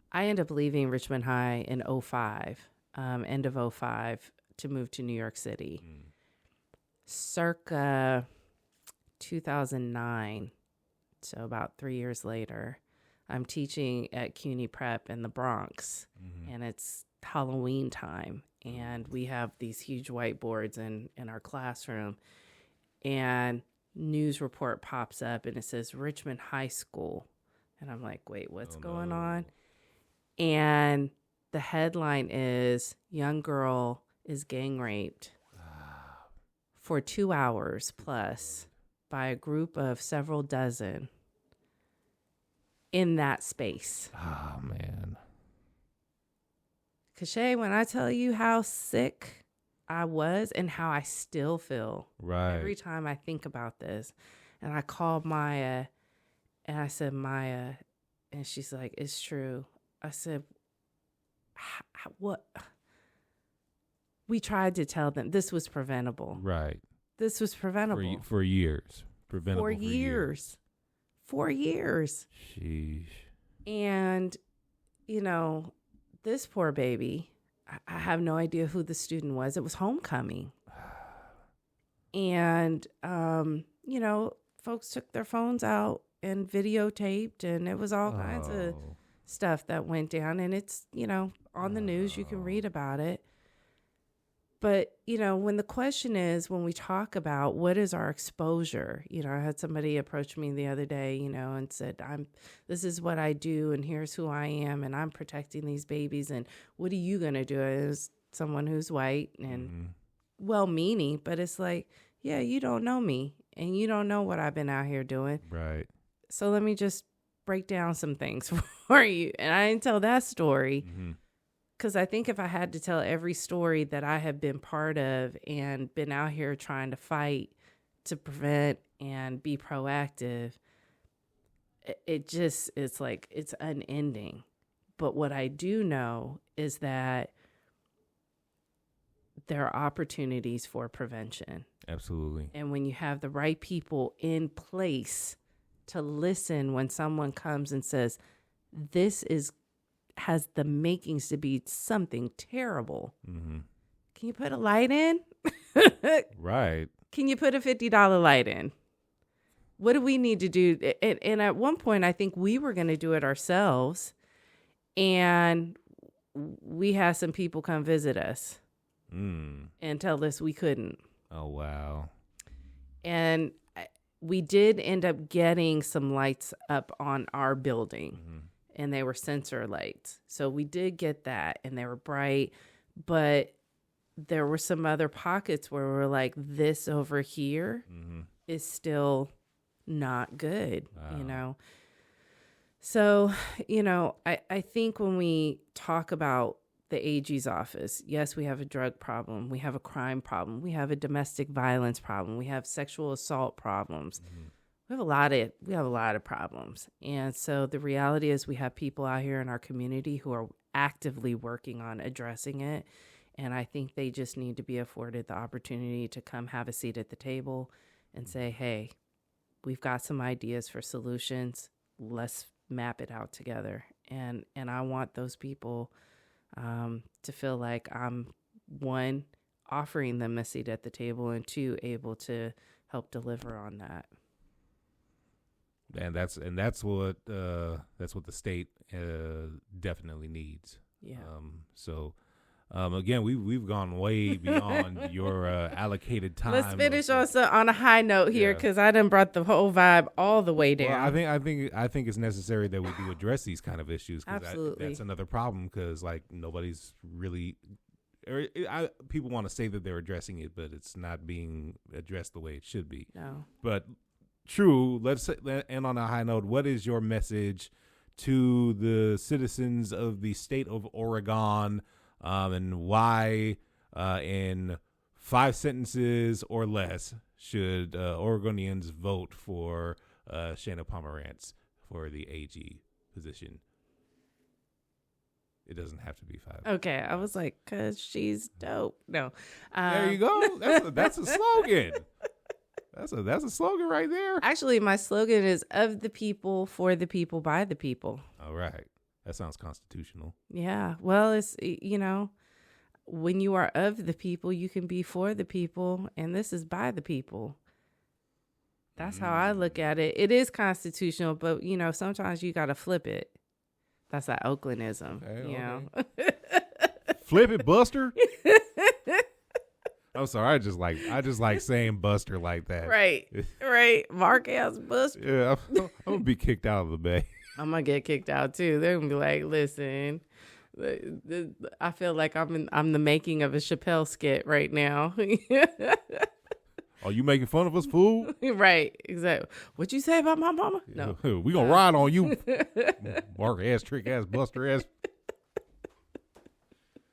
I ended up leaving Richmond High in 05, end of 05, to move to New York City. Circa 2009, so about 3 years later, I'm teaching at CUNY Prep in the Bronx, and it's Halloween time, and we have these huge whiteboards in our classroom, and news report pops up, and it says Richmond High School, and I'm like, wait, what's going on? And the headline is, young girl is gang raped for 2 hours plus by a group of several dozen in that space. Oh, man. Cachet, when I tell you how sick I was and how I still feel every time I think about this, and I called Maya and I said, Maya, and she's like, it's true. I said, what? We tried to tell them this was preventable. Right. This was preventable. For years. Preventable for years. 4 years. Sheesh. And, this poor baby, I have no idea who the student was. It was homecoming. And, folks took their phones out and videotaped, and it was all kinds of stuff that went down. And it's, on the news, you can read about it. But, when the question is, when we talk about what is our exposure, I had somebody approach me the other day, and said, this is what I do, and here's who I am, and I'm protecting these babies, and what are you going to do? It was someone who's white and well-meaning, but it's like, yeah, you don't know me, and you don't know what I've been out here doing. Right. So let me just break down some things for you. And I didn't tell that story. Because I think if I had to tell every story that I have been part of and been out here trying to fight to prevent and be proactive, it's like it's unending. But what I do know is that there are opportunities for prevention. Absolutely. And when you have the right people in place to listen when someone comes and says, this has the makings to be something terrible. Can you put a light in? Right. Can you put a $50 light in? What do we need to do? And at one point, I think we were going to do it ourselves. And we had some people come visit us and tell us we couldn't. Oh, wow. And we did end up getting some lights up on our building. And they were sensor lights. So we did get that, and they were bright. But there were some other pockets where we're like, this over here is still not good, So, I think when we talk about the AG's office, yes, we have a drug problem. We have a crime problem. We have a domestic violence problem. We have sexual assault problems. We have a lot of problems. And so the reality is we have people out here in our community who are actively working on addressing it. And I think they just need to be afforded the opportunity to come have a seat at the table and say, hey, we've got some ideas for solutions. Let's map it out together. And I want those people to feel like I'm, one, offering them a seat at the table, and two, able to help deliver on that. And that's what the state definitely needs. Yeah. Again, we've gone way beyond your allocated time. Let's finish on a high note here, because I done brought the whole vibe all the way down. Well, I think it's necessary that we do address these kind of issues. Absolutely, that's another problem, because nobody's really. People want to say that they're addressing it, but it's not being addressed the way it should be. No. But true. Let's end on a high note. What is your message to the citizens of the state of Oregon, and why, in 5 sentences or less, should Oregonians vote for Shaina Pomerantz for the AG position? It doesn't have to be 5. Okay, I was like, because she's dope. No. There you go. That's a slogan. That's a slogan right there. Actually, my slogan is of the people, for the people, by the people. All right. That sounds constitutional. Yeah. Well, it's, when you are of the people, you can be for the people, and this is by the people. That's how I look at it. It is constitutional, but, sometimes you got to flip it. That's that Oaklandism, okay. Flip it, Buster. I'm sorry. I just like saying Buster like that. Right. Marquez Buster. Yeah, I'm gonna be kicked out of the Bay. I'm gonna get kicked out too. They're gonna be like, listen, I feel like I'm the making of a Chappelle skit right now. Are you making fun of us, fool? Right, exactly. What you say about my mama? No. We gonna ride on you. Mark ass, trick ass, Buster ass.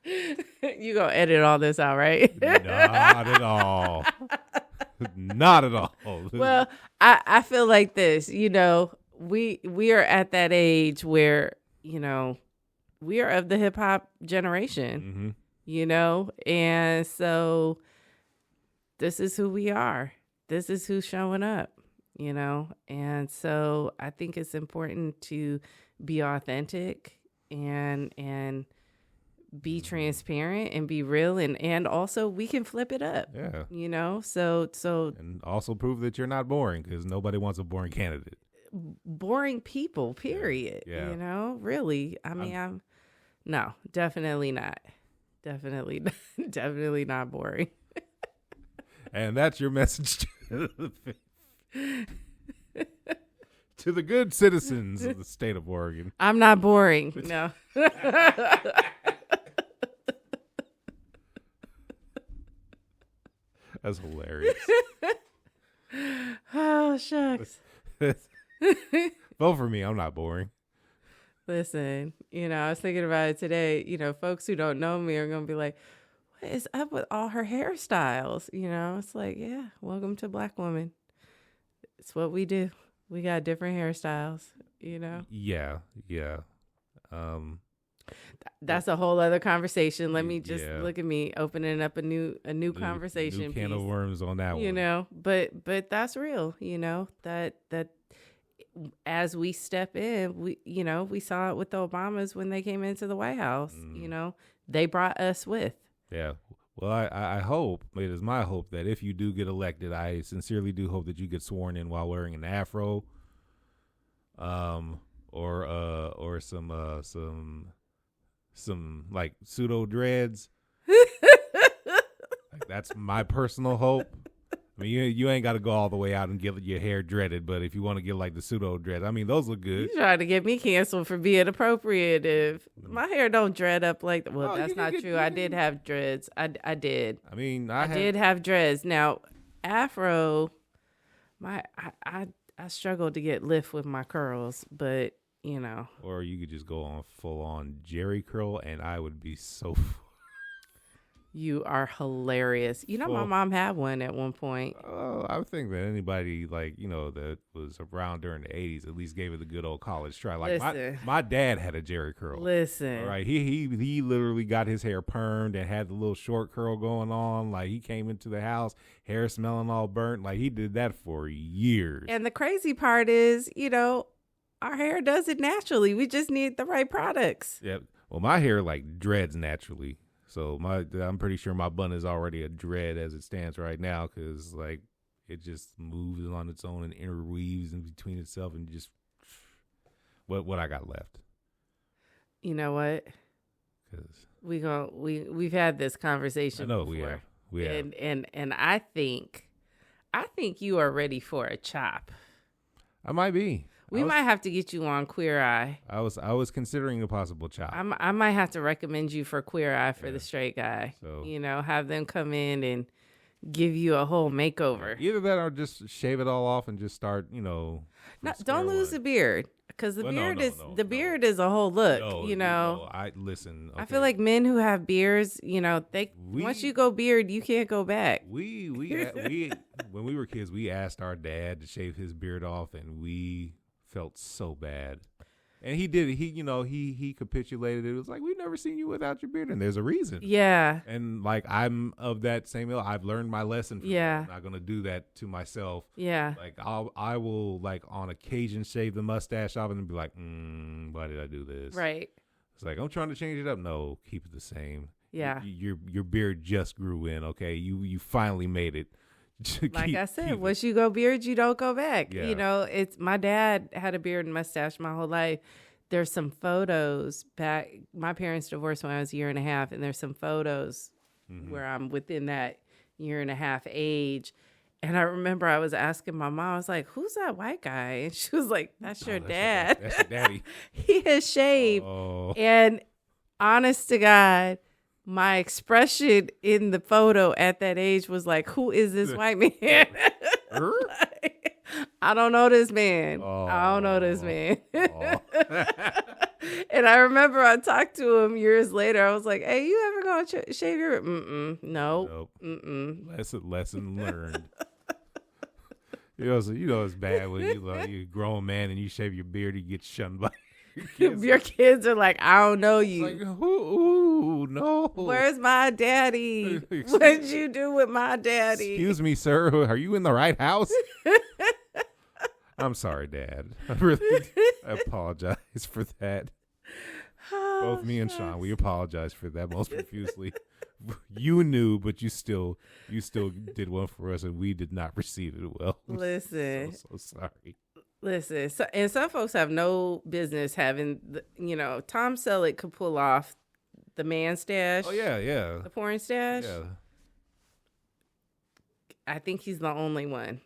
You gonna edit all this out, right? Not at all. Not at all. Well, I feel like this, we are at that age where, we are of the hip hop generation, and so this is who we are. This is who's showing up, and so I think it's important to be authentic and be transparent and be real, and also we can flip it up. Yeah. You know, so And also prove that you're not boring, because nobody wants a boring candidate. boring people, period. Yeah. You know, really. I mean, no, definitely not. Definitely not boring. And that's your message to the good citizens of the state of Oregon. I'm not boring. No. That's hilarious. Oh, shucks. Vote for me. I'm not boring. Listen, you know, I was thinking about it today. You know, folks who don't know me are going to be like, what is up with all her hairstyles? You know, it's like, yeah, welcome to Black woman. It's what we do. We got different hairstyles, you know? Yeah. That's a whole other conversation. Let me just look at me opening up a new conversation. New can of worms on that one. You know, but that's real, you know, that as we step in, we saw it with the Obamas when they came into the White House, you know, they brought us with. Yeah. Well, I hope, it is my hope that if you do get elected, I sincerely do hope that you get sworn in while wearing an afro, or some like pseudo dreads. Like, that's my personal hope. I mean, you ain't got to go all the way out and get your hair dreaded, but if you want to get like the pseudo dreads, I mean, those look good. You trying to get me canceled for being appropriative. My hair don't dread up like that. Well, that's not true. I did have dreads. I did. I mean, I did have dreads. Now, afro, I struggled to get lift with my curls, but you know. Or you could just go on full on Jerry curl, and I would be so. You are hilarious. You know, my mom had one at one point. Oh, I think that anybody that was around during the 80s at least gave it a good old college try. Like my dad had a Jerry curl. Listen, all right, he literally got his hair permed and had the little short curl going on. Like he came into the house, hair smelling all burnt. Like he did that for years. And the crazy part is, you know, our hair does it naturally. We just need the right products. Yeah. Well, my hair like dreads naturally. So I'm pretty sure my bun is already a dread as it stands right now, because like it just moves on its own and interweaves in between itself, and just what I got left. You know what? Because we've had this conversation. I know before. we have. And I think you are ready for a chop. I might be. We might have to get you on Queer Eye. I was considering a possible chop. I might have to recommend you for Queer Eye for the straight guy. So, you know, have them come in and give you a whole makeover. Either that or just shave it all off and just start, Don't lose the beard, because the beard is a whole look. Listen. Okay. I feel like men who have beards, once you go beard, you can't go back. We when we were kids, we asked our dad to shave his beard off, and we felt so bad. And he did. He capitulated. It was like, we've never seen you without your beard, and there's a reason. Yeah. And like, I'm of that same ilk. I've learned my lesson. I'm not gonna do that to myself. Yeah. Like I will like on occasion shave the mustache off and be like, why did I do this? Right. It's like, I'm trying to change it up. No, keep it the same. Yeah. Your beard just grew in. Okay. You finally made it. Like I said, once you go beard, you don't go back. Yeah. You know, it's my dad had a beard and mustache my whole life. There's some photos back. My parents divorced when I was a year and a half, and there's some photos where I'm within that year and a half age. And I remember I was asking my mom, I was like, who's that white guy? And she was like, that's your dad. That's your daddy. He has shaved. Oh. And honest to God, my expression in the photo at that age was like, who is this white man? I don't know this man. I don't know this man. And I remember I talked to him years later. I was like, hey, you ever gonna shave your... Nope. Lesson learned. It's bad when you're a grown man and you shave your beard, you get shunned by your kids. Your kids are like, I don't know you. It's like, ooh, no. Where's my daddy? What'd you do with my daddy? Excuse me, sir. Are you in the right house? I'm sorry, Dad. I apologize for that. Both me and Sean, we apologize for that most profusely. You knew, but you still did one for us, and we did not receive it well. Listen, so sorry. Listen, and some folks have no business having, Tom Selleck could pull off the man stash. Oh yeah, the porn stash. Yeah. I think he's the only one.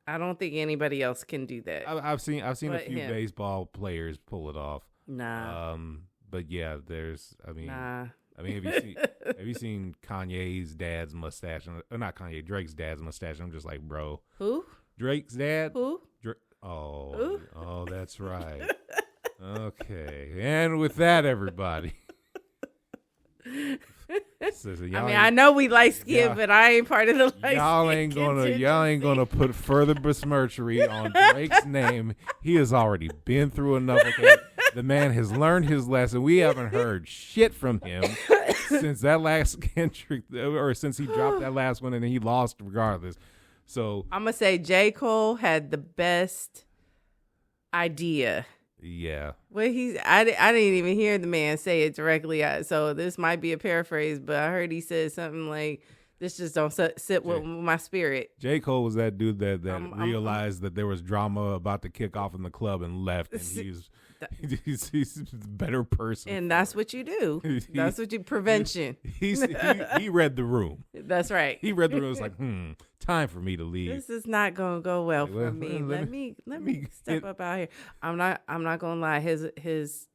I don't think anybody else can do that. I've seen a few him. baseball players pull it off. Nah. But yeah, Nah. have you seen Kanye's dad's mustache? Or not Kanye, Drake's dad's mustache. I'm just like, bro. Who? Drake's dad? Who? Oh, that's right. Okay. And with that, everybody. I know we light skinned, but I ain't part of the light y'all ain't gonna put further besmirchery on Drake's name. He has already been through enough. Okay, the man has learned his lesson. We haven't heard shit from him since that last Kendrick, or since he dropped that last one, and then he lost regardless. So I'm gonna say J. Cole had the best idea. Yeah. Well, I didn't even hear the man say it directly, so this might be a paraphrase, but I heard he said something like, "This just don't sit with my spirit." J. Cole was that dude that realized that there was drama about to kick off in the club and left, and he's a better person. And that's what you do. That's what you prevention. He read the room. That's right. He read the room. It's like, time for me to leave. This is not gonna go well for me. Let me step up out here. I'm not gonna lie. His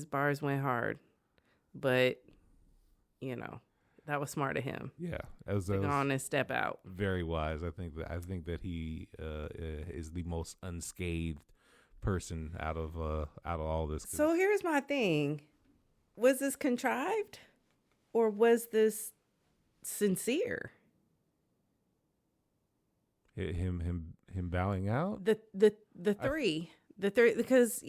bars went hard, but that was smart of him. Yeah, go on and step out. Very wise. I think that he is the most unscathed person out of all this. So here's my thing: was this contrived, or was this sincere? Him bowing out? The three, because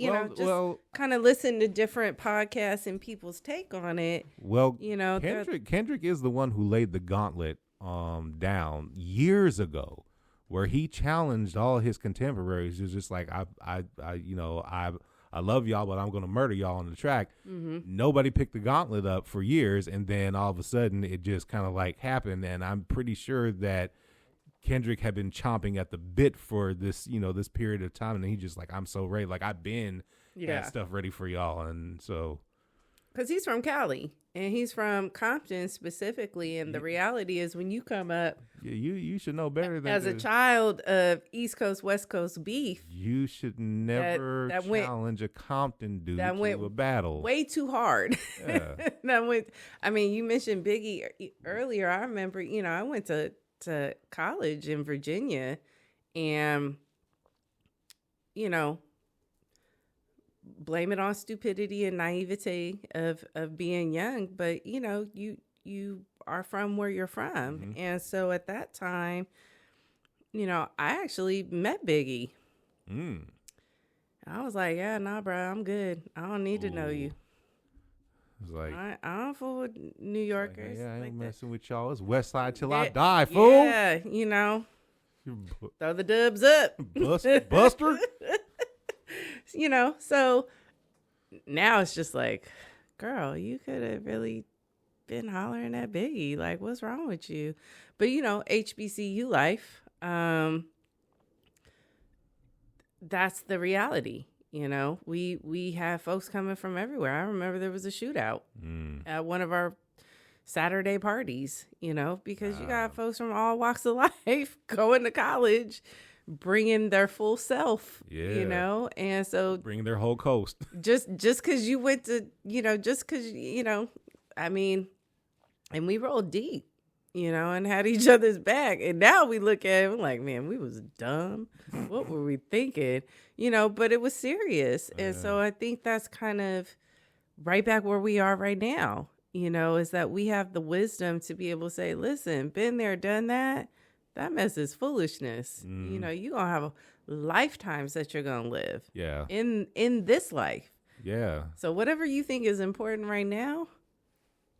kind of listen to different podcasts and people's take on it. Well, Kendrick is the one who laid the gauntlet down years ago, where he challenged all his contemporaries. He was just like, I love y'all, but I'm gonna murder y'all on the track. Mm-hmm. Nobody picked the gauntlet up for years, and then all of a sudden it just kind of like happened. And I'm pretty sure that Kendrick had been chomping at the bit for this, this period of time, and he just like, I'm so ready. Like, I've been got stuff ready for y'all, and so. Because he's from Cali, and he's from Compton specifically, and the reality is when you come up, you should know better than as a child of East Coast West Coast beef. You should never challenge a Compton dude to a battle. Way too hard. Yeah. You mentioned Biggie earlier. I remember, I went to college in Virginia, and blame it on stupidity and naivete of being young, but you are from where you're from. Mm-hmm. And so at that time, I actually met Biggie. I was like, yeah, nah, bro, I'm good. I don't need to know you. It's like, I don't fool with New Yorkers. Like, I ain't messing with y'all. It's West Side till I die, fool. Yeah, throw the dubs up. Buster. So now it's just like, girl, you could have really been hollering at Biggie. Like, what's wrong with you? But, HBCU life, that's the reality. We have folks coming from everywhere. I remember there was a shootout at one of our Saturday parties, because you got folks from all walks of life going to college, bringing their full self, and so bringing their whole coast. Just because you went to, just because, and we rolled deep, and had each other's back. And now we look at it, we're like, man, we was dumb. What were we thinking? But it was serious. And so I think that's kind of right back where we are right now, is that we have the wisdom to be able to say, listen, been there, done that. That mess is foolishness. You're going to have lifetimes that you're going to live. Yeah. In this life. Yeah. So whatever you think is important right now,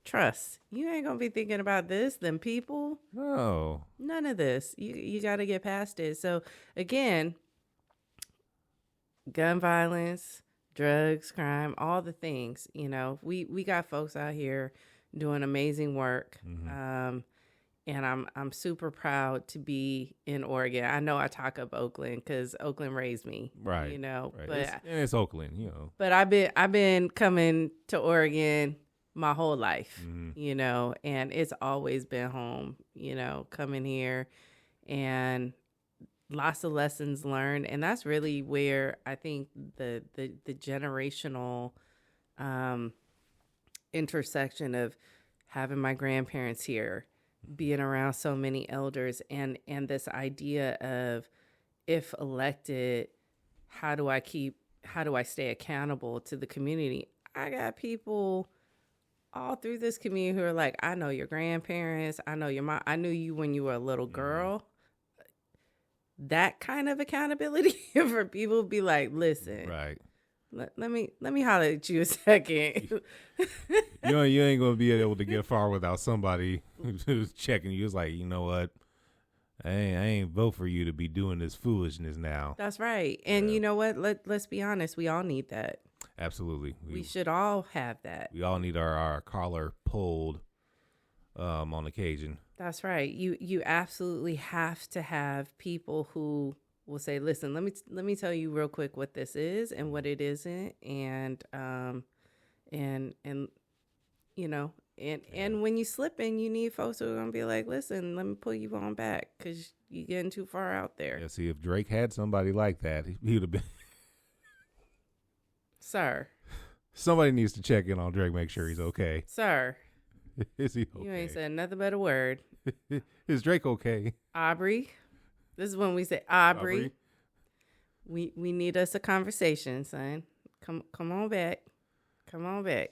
trust. You ain't going to be thinking about this, them people. No. None of this. You got to get past it. So again, gun violence, drugs, crime, all the things. You know, we got folks out here doing amazing work. And I'm super proud to be in Oregon. I know I talk up Oakland because Oakland raised me, Right. You know, Right. but It's Oakland, you know. But I've been coming to Oregon my whole life, you know, and it's always been home. You know, coming here and lots of lessons learned, and that's really where I think the generational intersection of having my grandparents here, being around so many elders, and this idea of, if elected, how do I stay accountable to the community? I got people all through this community who are like, I know your grandparents, I know your mom, I knew you when you were a little girl. That kind of accountability for people to be like, listen, Right. Let me holler at you a second. You ain't gonna be able to get far without somebody who's checking you. It's like, you know what? I ain't vote for you to be doing this foolishness now. That's right. And you know what? Let's be honest. We all need that. Absolutely. We should all have that. We all need our collar pulled on occasion. That's right. You absolutely have to have people who will say, listen, let me tell you real quick what this is and what it isn't, and you know, and when you slip in, you need folks who are gonna be like, listen, let me pull you on back because you're getting too far out there. Yeah, see, if Drake had somebody like that, he would have been. Sir, somebody needs to check in on Drake, make sure he's okay. Sir, is he okay? You ain't said nothing but a word. Is Drake okay? Aubrey, this is when we say Aubrey. We need us a conversation, son. Come on back. Come on back.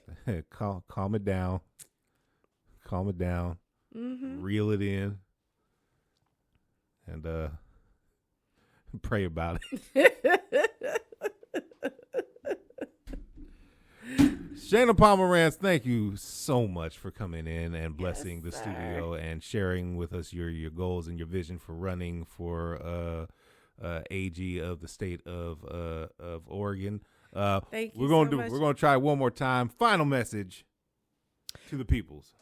Calm it down. Calm it down. Reel it in. And pray about it. Shaina Pomerantz, thank you so much for coming in and blessing the studio and sharing with us your goals and your vision for running for AG of the state of Oregon. Thank you. We're gonna try one more time. Final message to the peoples.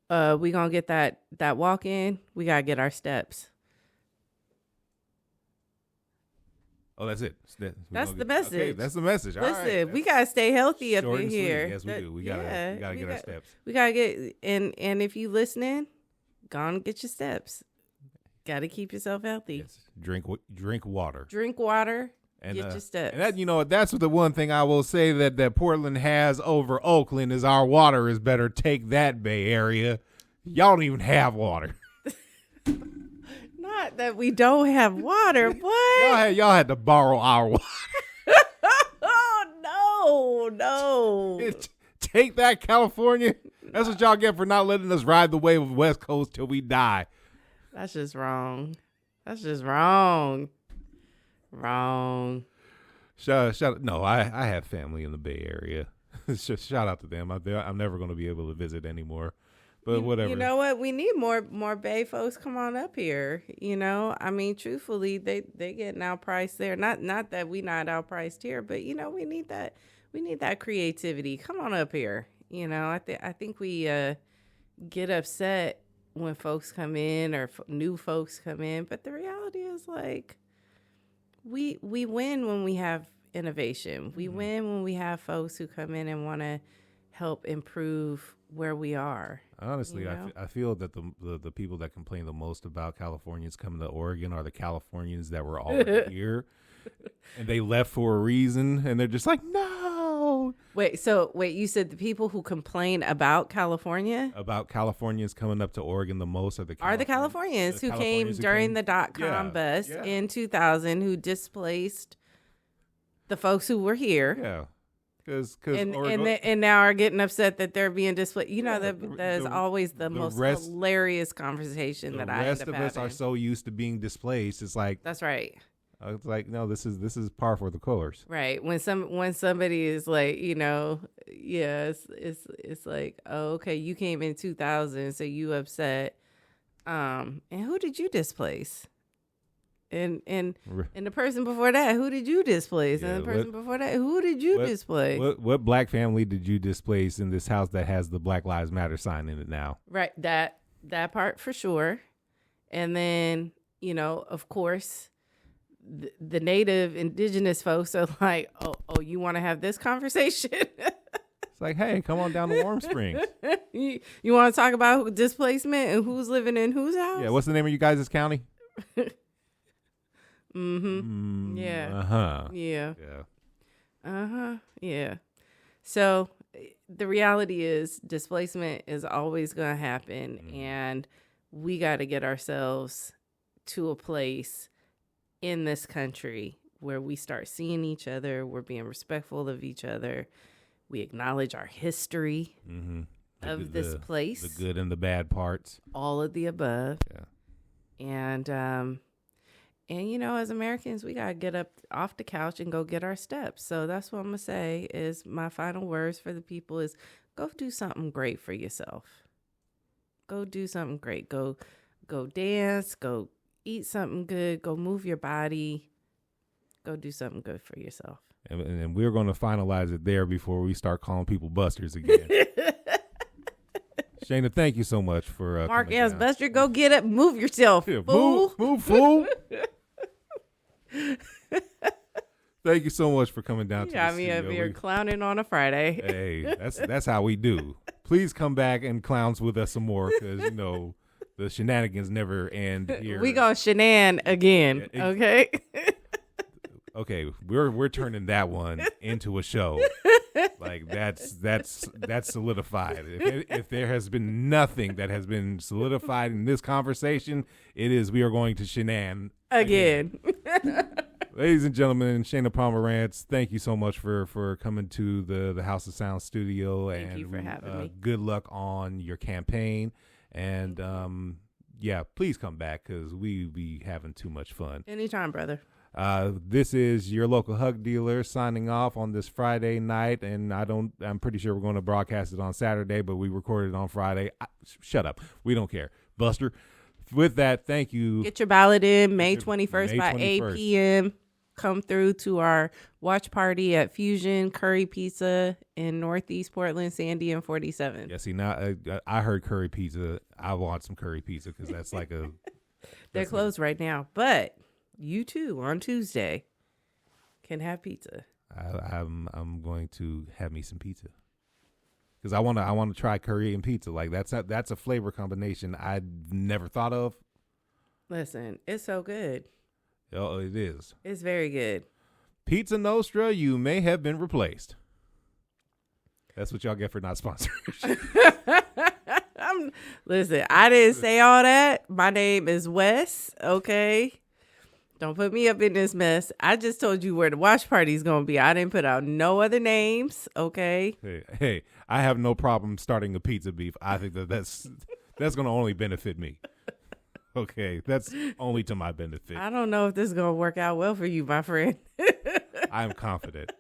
We gonna get that walk in. We gotta get our steps. Oh, that's it. That's the message. Okay, that's the message. All Listen, right. we gotta stay healthy up in here. Yes, we do. We gotta get our steps. We gotta get and if you listening, go and get your steps. Gotta keep yourself healthy. Yes. Drink water. Drink water. And get your steps. And that, that's the one thing I will say that Portland has over Oakland is our water is better. Take that, Bay Area. Y'all don't even have water. Not that we don't have water. What? Y'all had to borrow our water. Oh no. Take that, California. That's what y'all get for not letting us ride the wave of West Coast till we die. That's just wrong. That's just wrong. Wrong. Shout. No, I have family in the Bay Area. Shout out to them. I'm never going to be able to visit anymore. But whatever. You know what? We need more Bay folks come on up here. You know, I mean, truthfully, they getting outpriced there. Not that we not outpriced here, but you know, we need that creativity. Come on up here. You know, I think we get upset when folks come in or new folks come in, but the reality is like we win when we have innovation. We win when we have folks who come in and want to help improve where we are. Honestly, you know? I feel that the people that complain the most about Californians coming to Oregon are the Californians that were already here and they left for a reason, and they're just like, no. Wait, you said the people who complain about California? About Californians coming up to Oregon the most are the Californians who came during the .com bust in 2000 who displaced the folks who were here. Yeah. And now are getting upset that they're being displaced. You know, that is always the most hilarious conversation that I end up having. The rest of us are so used to being displaced. It's like, that's right. It's like, no, this is par for the course. Right. When somebody is like, you know, yes, it's like, oh, okay, you came in 2000, so you upset. And who did you displace? And the person before that, who did you displace? And the person before that, who did you displace? What black family did you displace in this house that has the Black Lives Matter sign in it now? Right, that part for sure. And then, of course, the native indigenous folks are like, oh, you want to have this conversation? It's like, hey, come on down to Warm Springs. You want to talk about displacement and who's living in whose house? Yeah, what's the name of you guys' county? Mm-hmm. Yeah. Uh-huh. Yeah. Yeah. Uh-huh. Yeah. So the reality is displacement is always going to happen, and we got to get ourselves to a place in this country where we start seeing each other, we're being respectful of each other, we acknowledge our history of this place, the good and the bad parts, all of the above. Yeah. And as Americans, we got to get up off the couch and go get our steps. So that's what I'm going to say is my final words for the people is go do something great for yourself. Go do something great. Go dance, go eat something good, go move your body, go do something good for yourself. And we're going to finalize it there before we start calling people busters again. Shaina, thank you so much for Mark S. Buster, go get up, move yourself, yeah, fool. Move, fool. Thank you so much for coming down to the got me studio. up here clowning on a Friday. Hey, that's how we do. Please come back and clowns with us some more because, the shenanigans never end here. We gonna shenan again, okay? Okay, we're turning that one into a show. Like that's solidified. If there has been nothing that has been solidified in this conversation, it is we are going to shenan Again. Ladies and gentlemen, Shaina Pomerantz, thank you so much for coming to the House of Sound studio. Thank you for having me. Good luck on your campaign. And please come back because we be having too much fun. Anytime, brother. This is your local hug dealer signing off on this Friday night, and I'm pretty sure we're going to broadcast it on Saturday, but we recorded it on Friday. Shut up. We don't care. Buster. With that, thank you. Get your ballot in May 21st by 8 p.m. Come through to our watch party at Fusion Curry Pizza in Northeast Portland, Sandy and 47. Yeah, see, now I heard curry pizza. I want some curry pizza because that's like a... They're closed right now, but you too on Tuesday can have pizza. I'm going to have me some pizza because I want to try curry and pizza. Like that's a flavor combination I'd never thought of. Listen, it's so good. Oh, it is. It's very good. Pizza Nostra, you may have been replaced. That's what y'all get for not sponsoring. Listen, I didn't say all that. My name is Wes. Okay. Don't put me up in this mess. I just told you where the watch party is going to be. I didn't put out no other names. Okay. Hey, I have no problem starting a pizza beef. I think that's going to only benefit me. Okay. That's only to my benefit. I don't know if this is going to work out well for you, my friend. I am confident.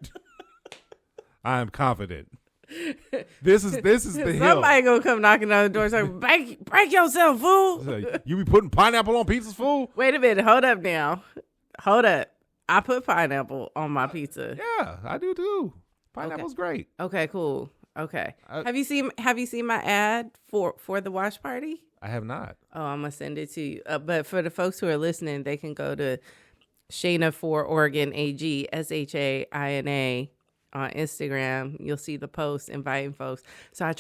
This is the hill. Somebody gonna come knocking on the door saying, break yourself, fool. You be putting pineapple on pizzas, fool? Wait a minute. Hold up now. Hold up. I put pineapple on my pizza. Yeah, I do too. Pineapple's great. Okay, cool. Okay. Have you seen my ad for the watch party? I have not. Oh, I'm gonna send it to you. But for the folks who are listening, they can go to Shaina for Oregon AG, SHAINA on Instagram. You'll see the post inviting folks. So I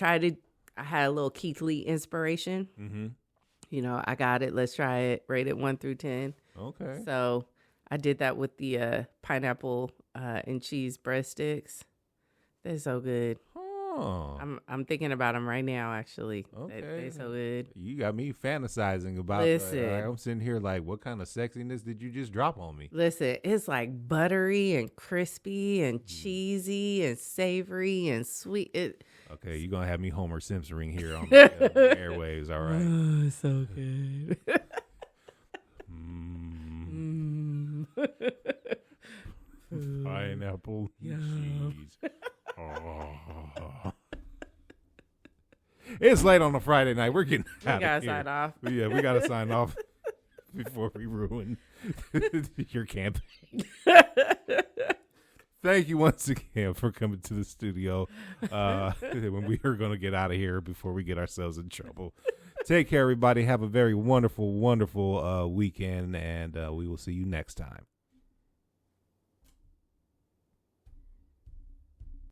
had a little Keith Lee inspiration. Mm-hmm. I got it. Let's try it. Rated 1 through 10. Okay. So I did that with the pineapple and cheese breadsticks. They're so good. Oh. I'm thinking about them right now, actually. Okay. They're so good. You got me fantasizing about Listen. I'm sitting here like, what kind of sexiness did you just drop on me? Listen, it's like buttery and crispy and cheesy and savory and sweet. Okay, you're going to have me Homer Simpsoning here on the airwaves, all right. Oh, it's so good. Pineapple cheese. Oh. It's late on a Friday night. We're getting out of here. We gotta sign off. Yeah, we gotta sign off. before we ruin your campaign. Thank you once again for coming to the studio. When we are going to get out of here before we get ourselves in trouble. Take care, everybody. Have a very wonderful, wonderful weekend, and we will see you next time.